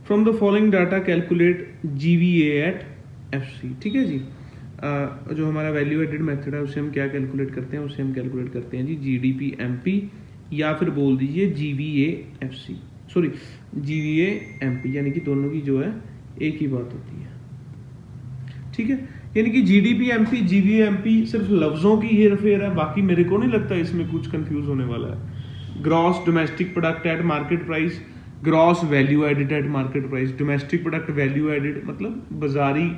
from the following data calculate GVAFC, ठीक है जी। जो हमारा वैल्यू एडेड मेथड है उसे हम क्या कैलकुलेट करते हैं, उसे हम कैलकुलेट करते हैं जी GDP-MP या फिर बोल दीजिए GVAFC, सॉरी GVA-MP, यानी कि दोनों की जो है एक ही बात होती है, ठीक है। यानी कि GDP-MP GVA-MP सिर्फ लफ्जों की हेरफेर है, बाकी मेरे को नहीं लगता इसमें कुछ कंफ्यूज होने वाला है। Gross domestic product at market price, gross value added at market price, domestic product value added मतलब बाजारी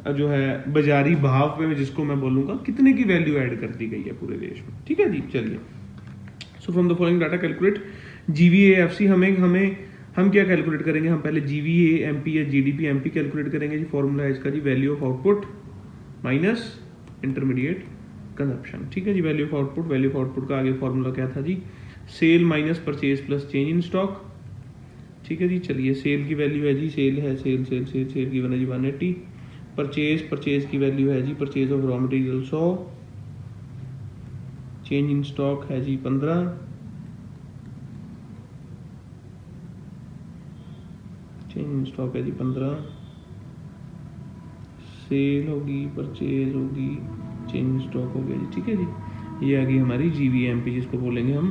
जो है बाजारी भाव पे जिसको मैं बोलूंगा कितने की वैल्यू ऐड कर दी गई है पूरे देश में, ठीक है जी। चलिए so from the following data calculate GVAFC, हम क्या कैलकुलेट करेंगे, हम पहले GVA-MP या GDP-MP कैलकुलेट करेंगे जी। फॉर्मूला है इसका जी value of output minus intermediate consumption, ठीक है जी। वैल्यू ऑफ आउटपुट का आगे फॉर्मूला क्या था जी, sale minus purchase plus change in stock, ठीक है जी। चलिए सेल की वैल्यू है जी, सेल की बना जी 180, परचेज की वैल्यू है जी purchase of raw material 100, change in stock है जी 15, चेंज इन स्टॉक है जी 15, सेल होगी, परचेज होगी, चेंज इन स्टॉक हो गया जी, ठीक है जी। ये आ गई हमारी GVA-MP जिसको बोलेंगे हम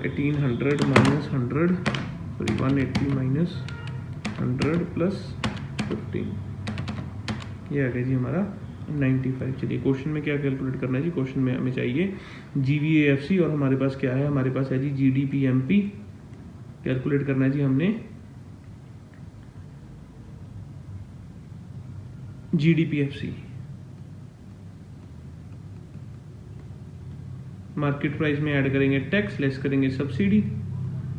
1800 माइनस 100, सॉरी 180 माइनस 100 प्लस 15, ये आ गया जी हमारा 95। चलिए क्वेश्चन में क्या कैलकुलेट करना है जी, क्वेश्चन में हमें चाहिए GVAFC और हमारे पास क्या है, हमारे पास है जी GDP-MP कैलकुलेट करना है जी हमने GDP-FC, मार्केट प्राइस में ऐड करेंगे टैक्स, लेस करेंगे सब्सिडी,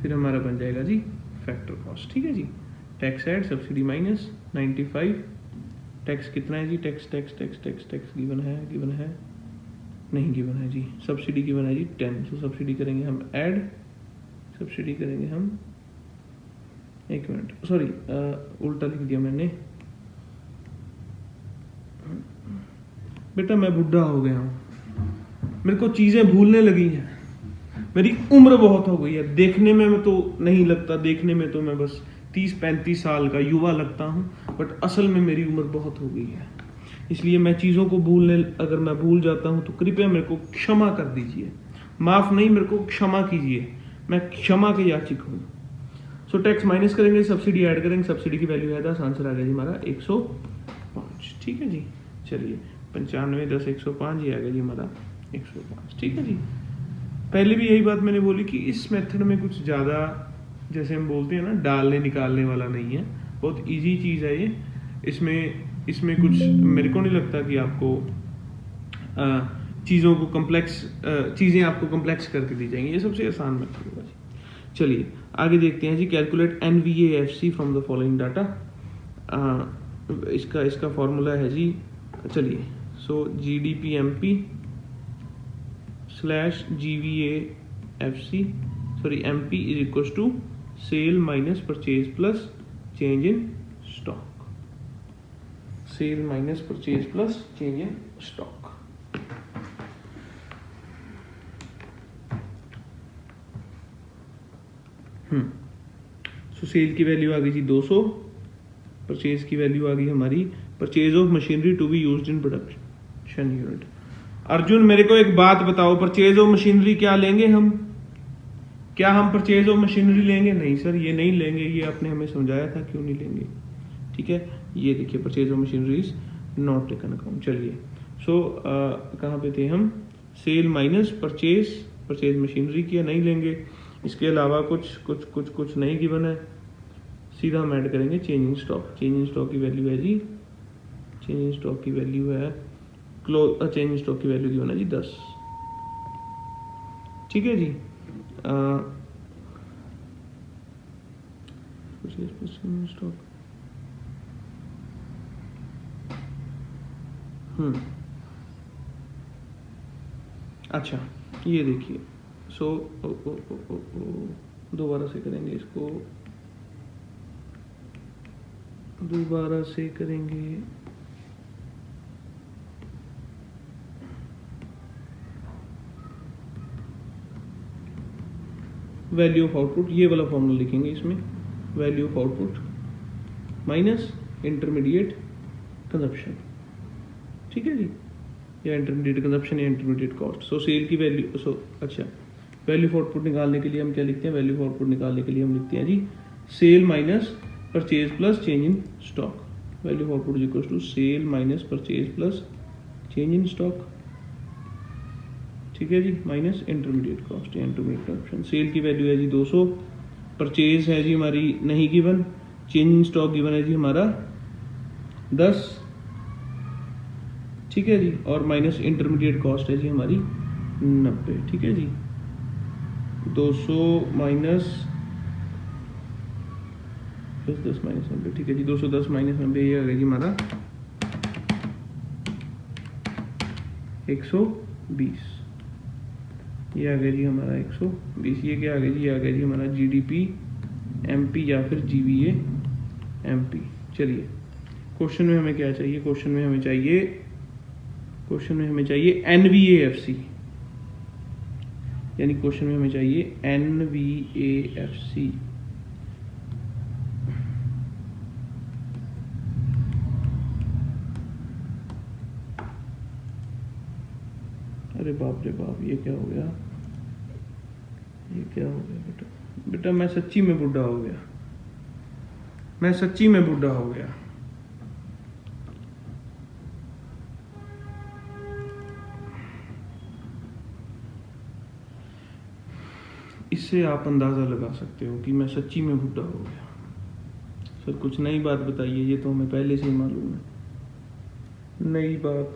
फिर हमारा बन जाएगा जी फैक्टर कॉस्ट, ठीक है जी। Tax add subsidy minus 95, tax कितना है जी, टैक्स गिवन है नहीं गिवन है जी, सब्सिडी गिवन है जी 10, सो सब्सिडी करेंगे हम ऐड, सब्सिडी करेंगे हम, एक मिनट सॉरी उल्टा लिख दिया मैंने बेटा, मैं बुढ़ा हो गया हूँ, मेरे को चीजें भूलने लगी हैं, मेरी उम्र बहुत हो गई है, देखने में तो नहीं लगता, देखने में तो मैं बस 30-35 साल का युवा लगता हूँ, बट असल में मेरी उम्र बहुत हो गई है, इसलिए मैं चीज़ों को अगर मैं भूल जाता हूँ तो कृपया मेरे को क्षमा कर दीजिए, माफ़ नहीं मेरे को क्षमा कीजिए, मैं क्षमा के याचिक हूँ। सो टैक्स माइनस करेंगे, सब्सिडी ऐड करेंगे, सब्सिडी की वैल्यू है 10, आंसर आ गया जी हमारा 105, ठीक है जी। चलिए 95 10 105, ये आ गया जी हमारा 105, ठीक है जी। पहले भी यही बात मैंने बोली कि इस मेथड में कुछ ज़्यादा जैसे हम बोलते हैं ना डालने निकालने वाला नहीं है, बहुत इजी चीज़ है ये, इसमें कुछ मेरे को नहीं लगता कि आपको चीज़ों को चीज़ें आपको कम्प्लेक्स करके दी जाएंगी, ये सबसे आसान मेथड होगा जी। चलिए आगे देखते हैं जी, calculate NVAFC from the following data, इसका फॉर्मूला है जी, चलिए so GDP-MP slash GVAFC sorry MP is equal to sale minus purchase plus change in stock, sale minus purchase plus change in stock. So sale की value आ गई जी 200, purchase की value आ गई हमारी purchase of machinery to be used in production unit. Arjun मेरे को एक बात बताओ, परचेज ऑफ मशीनरी क्या लेंगे हम? क्या हम परचेज ऑफ मशीनरी लेंगे? नहीं सर ये नहीं लेंगे, ये आपने हमें समझाया था क्यों नहीं लेंगे। ठीक है, ये देखिए purchase of machinery is not taken account. चलिए सो कहाँ पे थे हम? सेल माइनस परचेज मशीनरी किया, नहीं लेंगे। इसके अलावा कुछ नहीं गिवन है, सीधा हम ऐड करेंगे change in stock. Change in stock की वैल्यू है जी, चेंज इन स्टॉक की वैल्यू है चेंज इन स्टॉक की वैल्यू गिवन है जी 10। ठीक है जी। स्टॉक अच्छा ये देखिए, सो दोबारा से करेंगे इसको, दोबारा से करेंगे। वैल्यू ऑफ आउटपुट, ये वाला फॉर्मूला लिखेंगे इसमें, value of output minus intermediate consumption. ठीक है जी, या इंटरमीडिएट कंजप्शन या इंटरमीडिएट कॉस्ट। सो सेल की वैल्यू, अच्छा वैल्यू ऑफ आउटपुट निकालने के लिए हम क्या लिखते हैं? वैल्यू ऑफ आउटपुट निकालने के लिए हम लिखते हैं जी sale minus purchase plus change in stock. Value of output is equal to sale minus purchase plus change in stock. ठीक है जी, माइनस इंटरमीडिएट कॉस्ट या इंटरमीडिएट कंजप्शन। सेल की वैल्यू है जी 200, परचेज है जी हमारी नहीं given, change in stock given है जी हमारा 10। ठीक है जी, और माइनस इंटरमीडिएट कॉस्ट है जी हमारी 90। ठीक है जी, 200 माइनस 10 माइनस 90। ठीक है जी, 210 माइनस 90 ये आ गया जी हमारा 120। ये आ गया जी हमारा 120। ये क्या आ गया जी? ये आ गया जी हमारा जीडीपी एमपी या फिर जीवीए एमपी। चलिए क्वेश्चन में हमें क्या चाहिए? क्वेश्चन में हमें चाहिए एनवीएएफसी, यानी क्वेश्चन में हमें चाहिए एनवीएएफसी। अरे बाप रे बाप, ये क्या हो गया? ये क्या हो गया बेटा? बेटा मैं सच्ची में बुढ़ा हो गया, मैं सच्ची में बुढ़ा हो गया। इससे आप अंदाज़ा लगा सकते हो कि मैं सच्ची में बुढ़ा हो गया। सर कुछ नई बात बताइए, ये तो हमें पहले से ही मालूम है। नई बात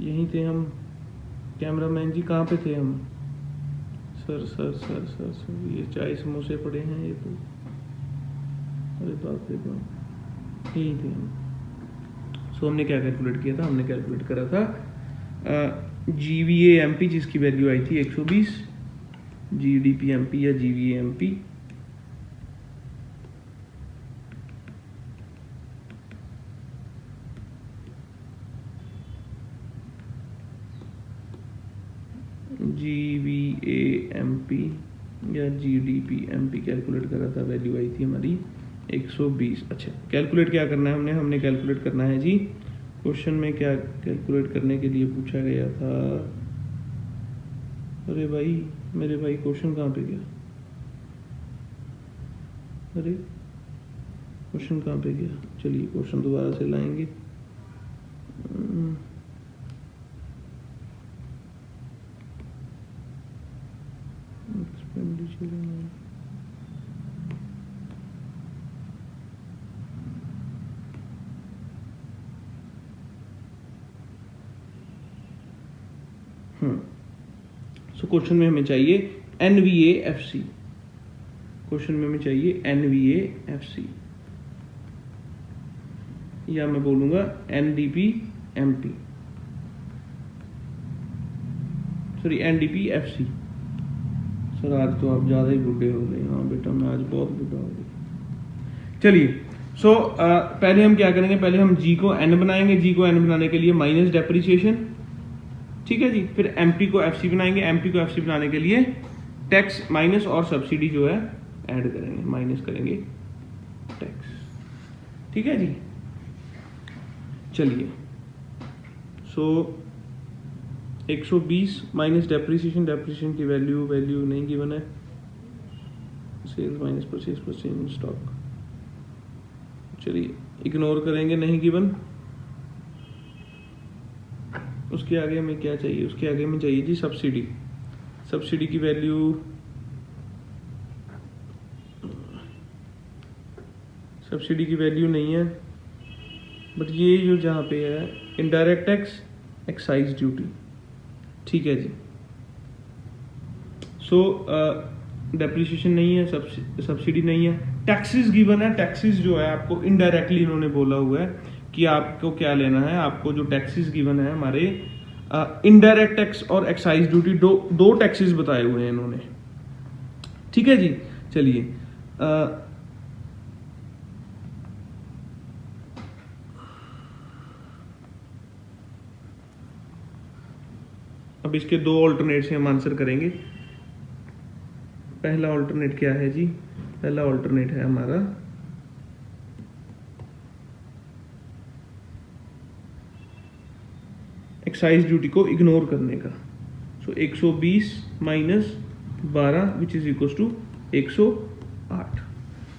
यहीं थे हम। कैमरामैन जी कहाँ पे थे हम? सर ये चाय समोसे पड़े हैं ये तो, अरे बाप रे बाप, यहीं थे हम। सो हमने क्या कैलकुलेट किया था? हमने कैलकुलेट करा था जीवीएएमपी जिसकी वैल्यू आई थी 120, जीडीपीएमपी या जीवीएएमपी या जीडीपीएमपी कैलकुलेट करा था, वैल्यू आई थी हमारी 120। अच्छा कैलकुलेट क्या करना है हमने कैलकुलेट करना है जी, क्वेश्चन में क्या कैलकुलेट करने के लिए पूछा गया था? अरे भाई मेरे भाई क्वेश्चन कहाँ पे गया? अरे क्वेश्चन कहाँ पे गया? चलिए क्वेश्चन दोबारा से लाएंगे। सो क्वेश्चन में हमें चाहिए एनवीएएफसी, क्वेश्चन में हमें चाहिए एनवीएएफसी, या मैं बोलूंगा एनडीपीएमपी, सॉरी एनडीपीएफसी। सर आज तो आप ज़्यादा ही बूढ़े हो गए। हाँ बेटा मैं आज बहुत बूढ़ा हो गया। चलिए सो पहले हम क्या करेंगे? पहले हम जी को एन बनाएंगे। जी को एन बनाने के लिए माइनस डेप्रिसिएशन, ठीक है जी। फिर एमपी को एफसी बनाएंगे। एमपी को एफसी बनाने के लिए टैक्स माइनस और सब्सिडी जो है ऐड करेंगे, माइनस करेंगे टैक्स। ठीक है जी, चलिए। सो 120 माइनस डेप्रिसिएशन, डेप्रिसिएशन की वैल्यू नहीं गिवन है, sales minus purchase plus change in stock, चलिए इग्नोर करेंगे, नहीं गिवन। उसके आगे हमें क्या चाहिए, उसके आगे हमें चाहिए जी सब्सिडी। सब्सिडी की वैल्यू, सब्सिडी की वैल्यू नहीं है, बट ये जो जहाँ पे है इनडायरेक्ट टैक्स, एक्साइज ड्यूटी। ठीक है जी। सो डेप्रिसिएशन नहीं है, सब्सिडी नहीं है, टैक्सेस गिवन है। टैक्सेस जो है आपको इनडायरेक्टली इन्होंने बोला हुआ है कि आपको क्या लेना है। आपको जो टैक्सेस गिवन है हमारे इनडायरेक्ट टैक्स और एक्साइज ड्यूटी, दो टैक्सेस बताए हुए हैं इन्होंने। ठीक है जी, चलिए अब इसके दो ऑल्टरनेट से हम आंसर करेंगे। पहला ऑल्टरनेट क्या है जी, पहला ऑल्टरनेट है हमारा एक्साइज ड्यूटी को इग्नोर करने का। So 120 minus 12 which is equal to 108।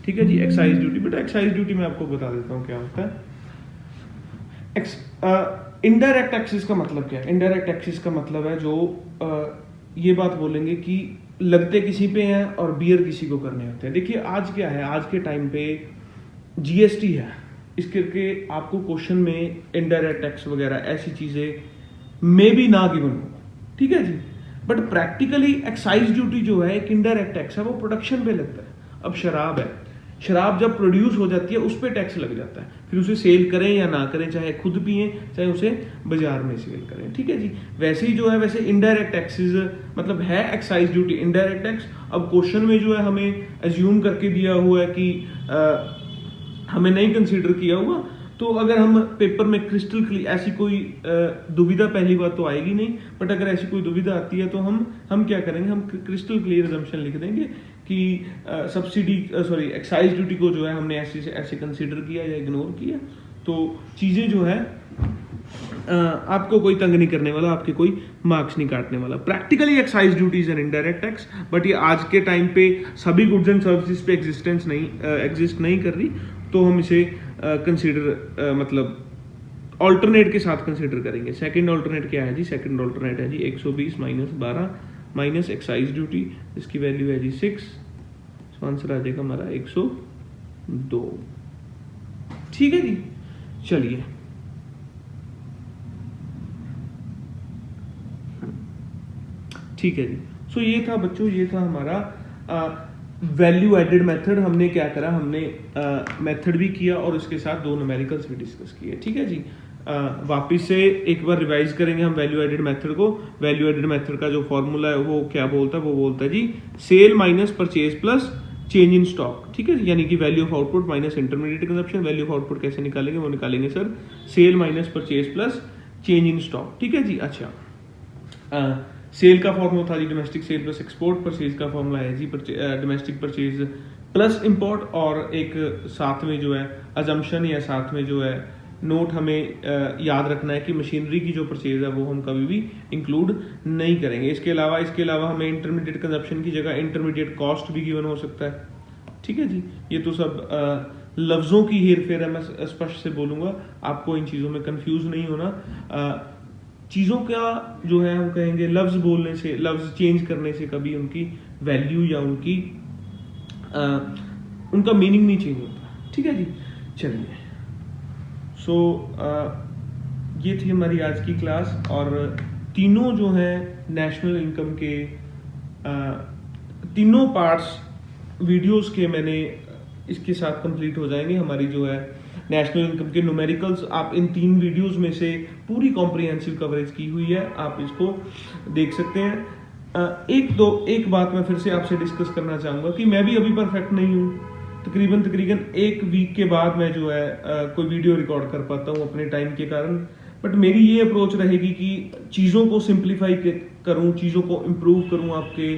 ठीक है जी, एक्साइज ड्यूटी। बेटा एक्साइज ड्यूटी मैं आपको बता देता हूँ क्या होता है। इनडायरेक्ट टैक्सेस का मतलब क्या है? इनडायरेक्ट टैक्सेस का मतलब है जो ये बात बोलेंगे कि लगते किसी पे हैं और बियर किसी को करने होते हैं। देखिए आज क्या है, आज के टाइम पे जीएसटी है, इस करके आपको क्वेश्चन में इनडायरेक्ट टैक्स वगैरह ऐसी चीजें मे भी ना गिवन हो। ठीक है जी, बट प्रैक्टिकली एक्साइज ड्यूटी जो है एक इनडायरेक्ट टैक्स है, वो प्रोडक्शन पे लगता है। अब शराब है, शराब जब प्रोड्यूस हो जाती है उस पर टैक्स लग जाता है, फिर उसे सेल करें या ना करें, चाहे खुद पिए चाहे उसे बाजार में सेल करें। ठीक है जी, वैसे ही जो है वैसे इनडायरेक्ट टैक्सेस मतलब है एक्साइज ड्यूटी इनडायरेक्ट टैक्स। अब क्वेश्चन में जो है हमें एज्यूम करके दिया हुआ है कि हमें नहीं कंसीडर किया हुआ, तो अगर हम पेपर में क्रिस्टल क्लियर ऐसी कोई दुविधा पहली बात तो आएगी नहीं, बट अगर ऐसी कोई दुविधा आती है तो हम क्या करेंगे, हम क्रिस्टल क्लियर अजम्पशन लिख देंगे कि सब्सिडी सॉरी एक्साइज ड्यूटी को जो है हमने ऐसे कंसीडर किया या इग्नोर किया, तो चीज़ें जो है आपको कोई तंग नहीं करने वाला, आपके कोई मार्क्स नहीं काटने वाला। Practically excise duty is an indirect tax, but ये आज के टाइम पे सभी गुड्स एंड सर्विसेज पे एग्जिस्ट नहीं कर रही, तो हम इसे कंसीडर मतलब ऑल्टरनेट के साथ कंसीडर करेंगे। सेकंड ऑल्टरनेट क्या है जी, सेकंड ऑल्टरनेट है जी 120 माइनस 12 माइनस एक्साइज ड्यूटी, इसकी वैल्यू है जी 6, तो आंसर आ जाएगा हमारा 102। ठीक है जी, चलिए ठीक है जी। सो ये था बच्चों, ये था हमारा वैल्यू एडेड मेथड। हमने क्या करा, हमने मेथड भी किया और उसके साथ दो न्यूमेरिकल्स भी डिस्कस किए। ठीक है जी, वापिस से एक बार रिवाइज करेंगे हम वैल्यू एडेड मेथड को। वैल्यू एडेड मेथड का जो फॉर्मूला है वो क्या बोलता है, वो बोलता है जी sale minus purchase plus change in stock. ठीक है, यानी कि value of output minus intermediate consumption. Value of output कैसे निकालेंगे, वो निकालेंगे sir sale minus purchase plus change in stock. ठीक है जी, अच्छा सेल का फॉर्मूला था जी domestic sale plus export, purchase का फॉर्मूला है जी डोमेस्टिक परचेज प्लस इंपोर्ट, और एक साथ में जो है अजम्पशन या साथ में जो है नोट हमें याद रखना है कि मशीनरी की जो परचेज है वो हम कभी भी इंक्लूड नहीं करेंगे। इसके अलावा हमें इंटरमीडिएट कंजप्शन की जगह इंटरमीडिएट कॉस्ट भी गिवन हो सकता है। ठीक है जी, ये तो सब लफ्ज़ों की हेर फेर है, मैं स्पष्ट से बोलूँगा, आपको इन चीज़ों में कंफ्यूज नहीं होना। चीज़ों का जो है हम कहेंगे लफ्ज़ बोलने से, लफ्ज़ चेंज करने से कभी उनकी वैल्यू या उनका मीनिंग नहीं चेंज होता। ठीक है जी, चलिए। सो ये थी हमारी आज की क्लास, और तीनों जो हैं नेशनल इनकम के तीनों पार्ट्स वीडियोस के मैंने इसके साथ कंप्लीट हो जाएंगे। हमारी जो है नेशनल इनकम के न्यूमेरिकल्स आप इन 3 वीडियोस में से पूरी कॉम्प्रिहेंसिव कवरेज की हुई है, आप इसको देख सकते हैं। एक बात मैं फिर से आपसे डिस्कस करना चाहूँगा कि मैं भी अभी परफेक्ट नहीं हूँ। तकरीबन 1 वीक के बाद मैं जो है कोई वीडियो रिकॉर्ड कर पाता हूँ अपने टाइम के कारण, बट मेरी ये अप्रोच रहेगी कि चीज़ों को सिंप्लीफाई करूँ, चीज़ों को इम्प्रूव करूँ आपके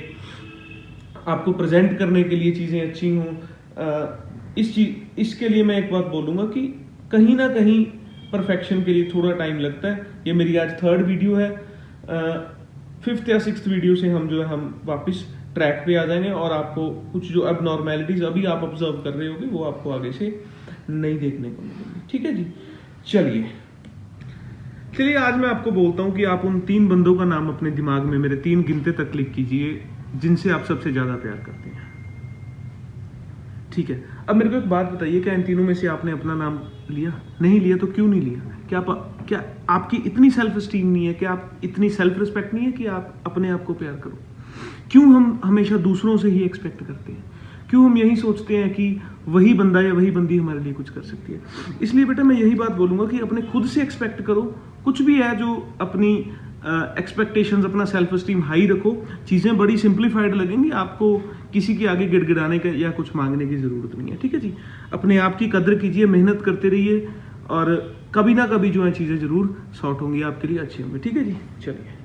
आपको प्रेजेंट करने के लिए चीज़ें अच्छी हों। इसके लिए मैं एक बात बोलूँगा कि कहीं ना कहीं परफेक्शन के लिए थोड़ा टाइम लगता है। ये मेरी आज 3rd वीडियो है। 5th या 6th वीडियो से हम वापस ट्रैक पे आ जाएंगे और आपको कुछ जो अब नॉर्मेलिटीज अभी आप ऑब्जर्व कर रहे होगे वो आपको आगे से नहीं देखने को मिलेंगी। ठीक है जी, चलिए आज मैं आपको बोलता हूँ कि आप उन 3 बंदों का नाम अपने दिमाग में मेरे 3 गिनते तक लिख कीजिए जिनसे आप सबसे ज्यादा प्यार करते हैं। ठीक है, अब मेरे को एक बात बताइए, क्या इन तीनों में से आपने अपना नाम लिया? नहीं लिया तो क्यों नहीं लिया? क्या आपकी इतनी सेल्फ स्टीम नहीं है? क्या आप इतनी सेल्फ रिस्पेक्ट नहीं है कि आप अपने आप को प्यार करो? क्यों हम हमेशा दूसरों से ही एक्सपेक्ट करते हैं? क्यों हम यही सोचते हैं कि वही बंदा या वही बंदी हमारे लिए कुछ कर सकती है? इसलिए बेटा मैं यही बात बोलूंगा कि अपने खुद से एक्सपेक्ट करो। कुछ भी है जो अपनी एक्सपेक्टेशंस, अपना सेल्फ स्टीम हाई रखो। चीज़ें बड़ी सिंप्लीफाइड लगेंगी, आपको किसी के आगे गिड़गिड़ाने का या कुछ मांगने की ज़रूरत नहीं है। ठीक है जी, अपने आप की कदर कीजिए, मेहनत करते रहिए और कभी ना कभी जो है चीज़ें ज़रूर सॉर्ट होंगी, आपके लिए अच्छी होंगी। ठीक है जी, चलिए।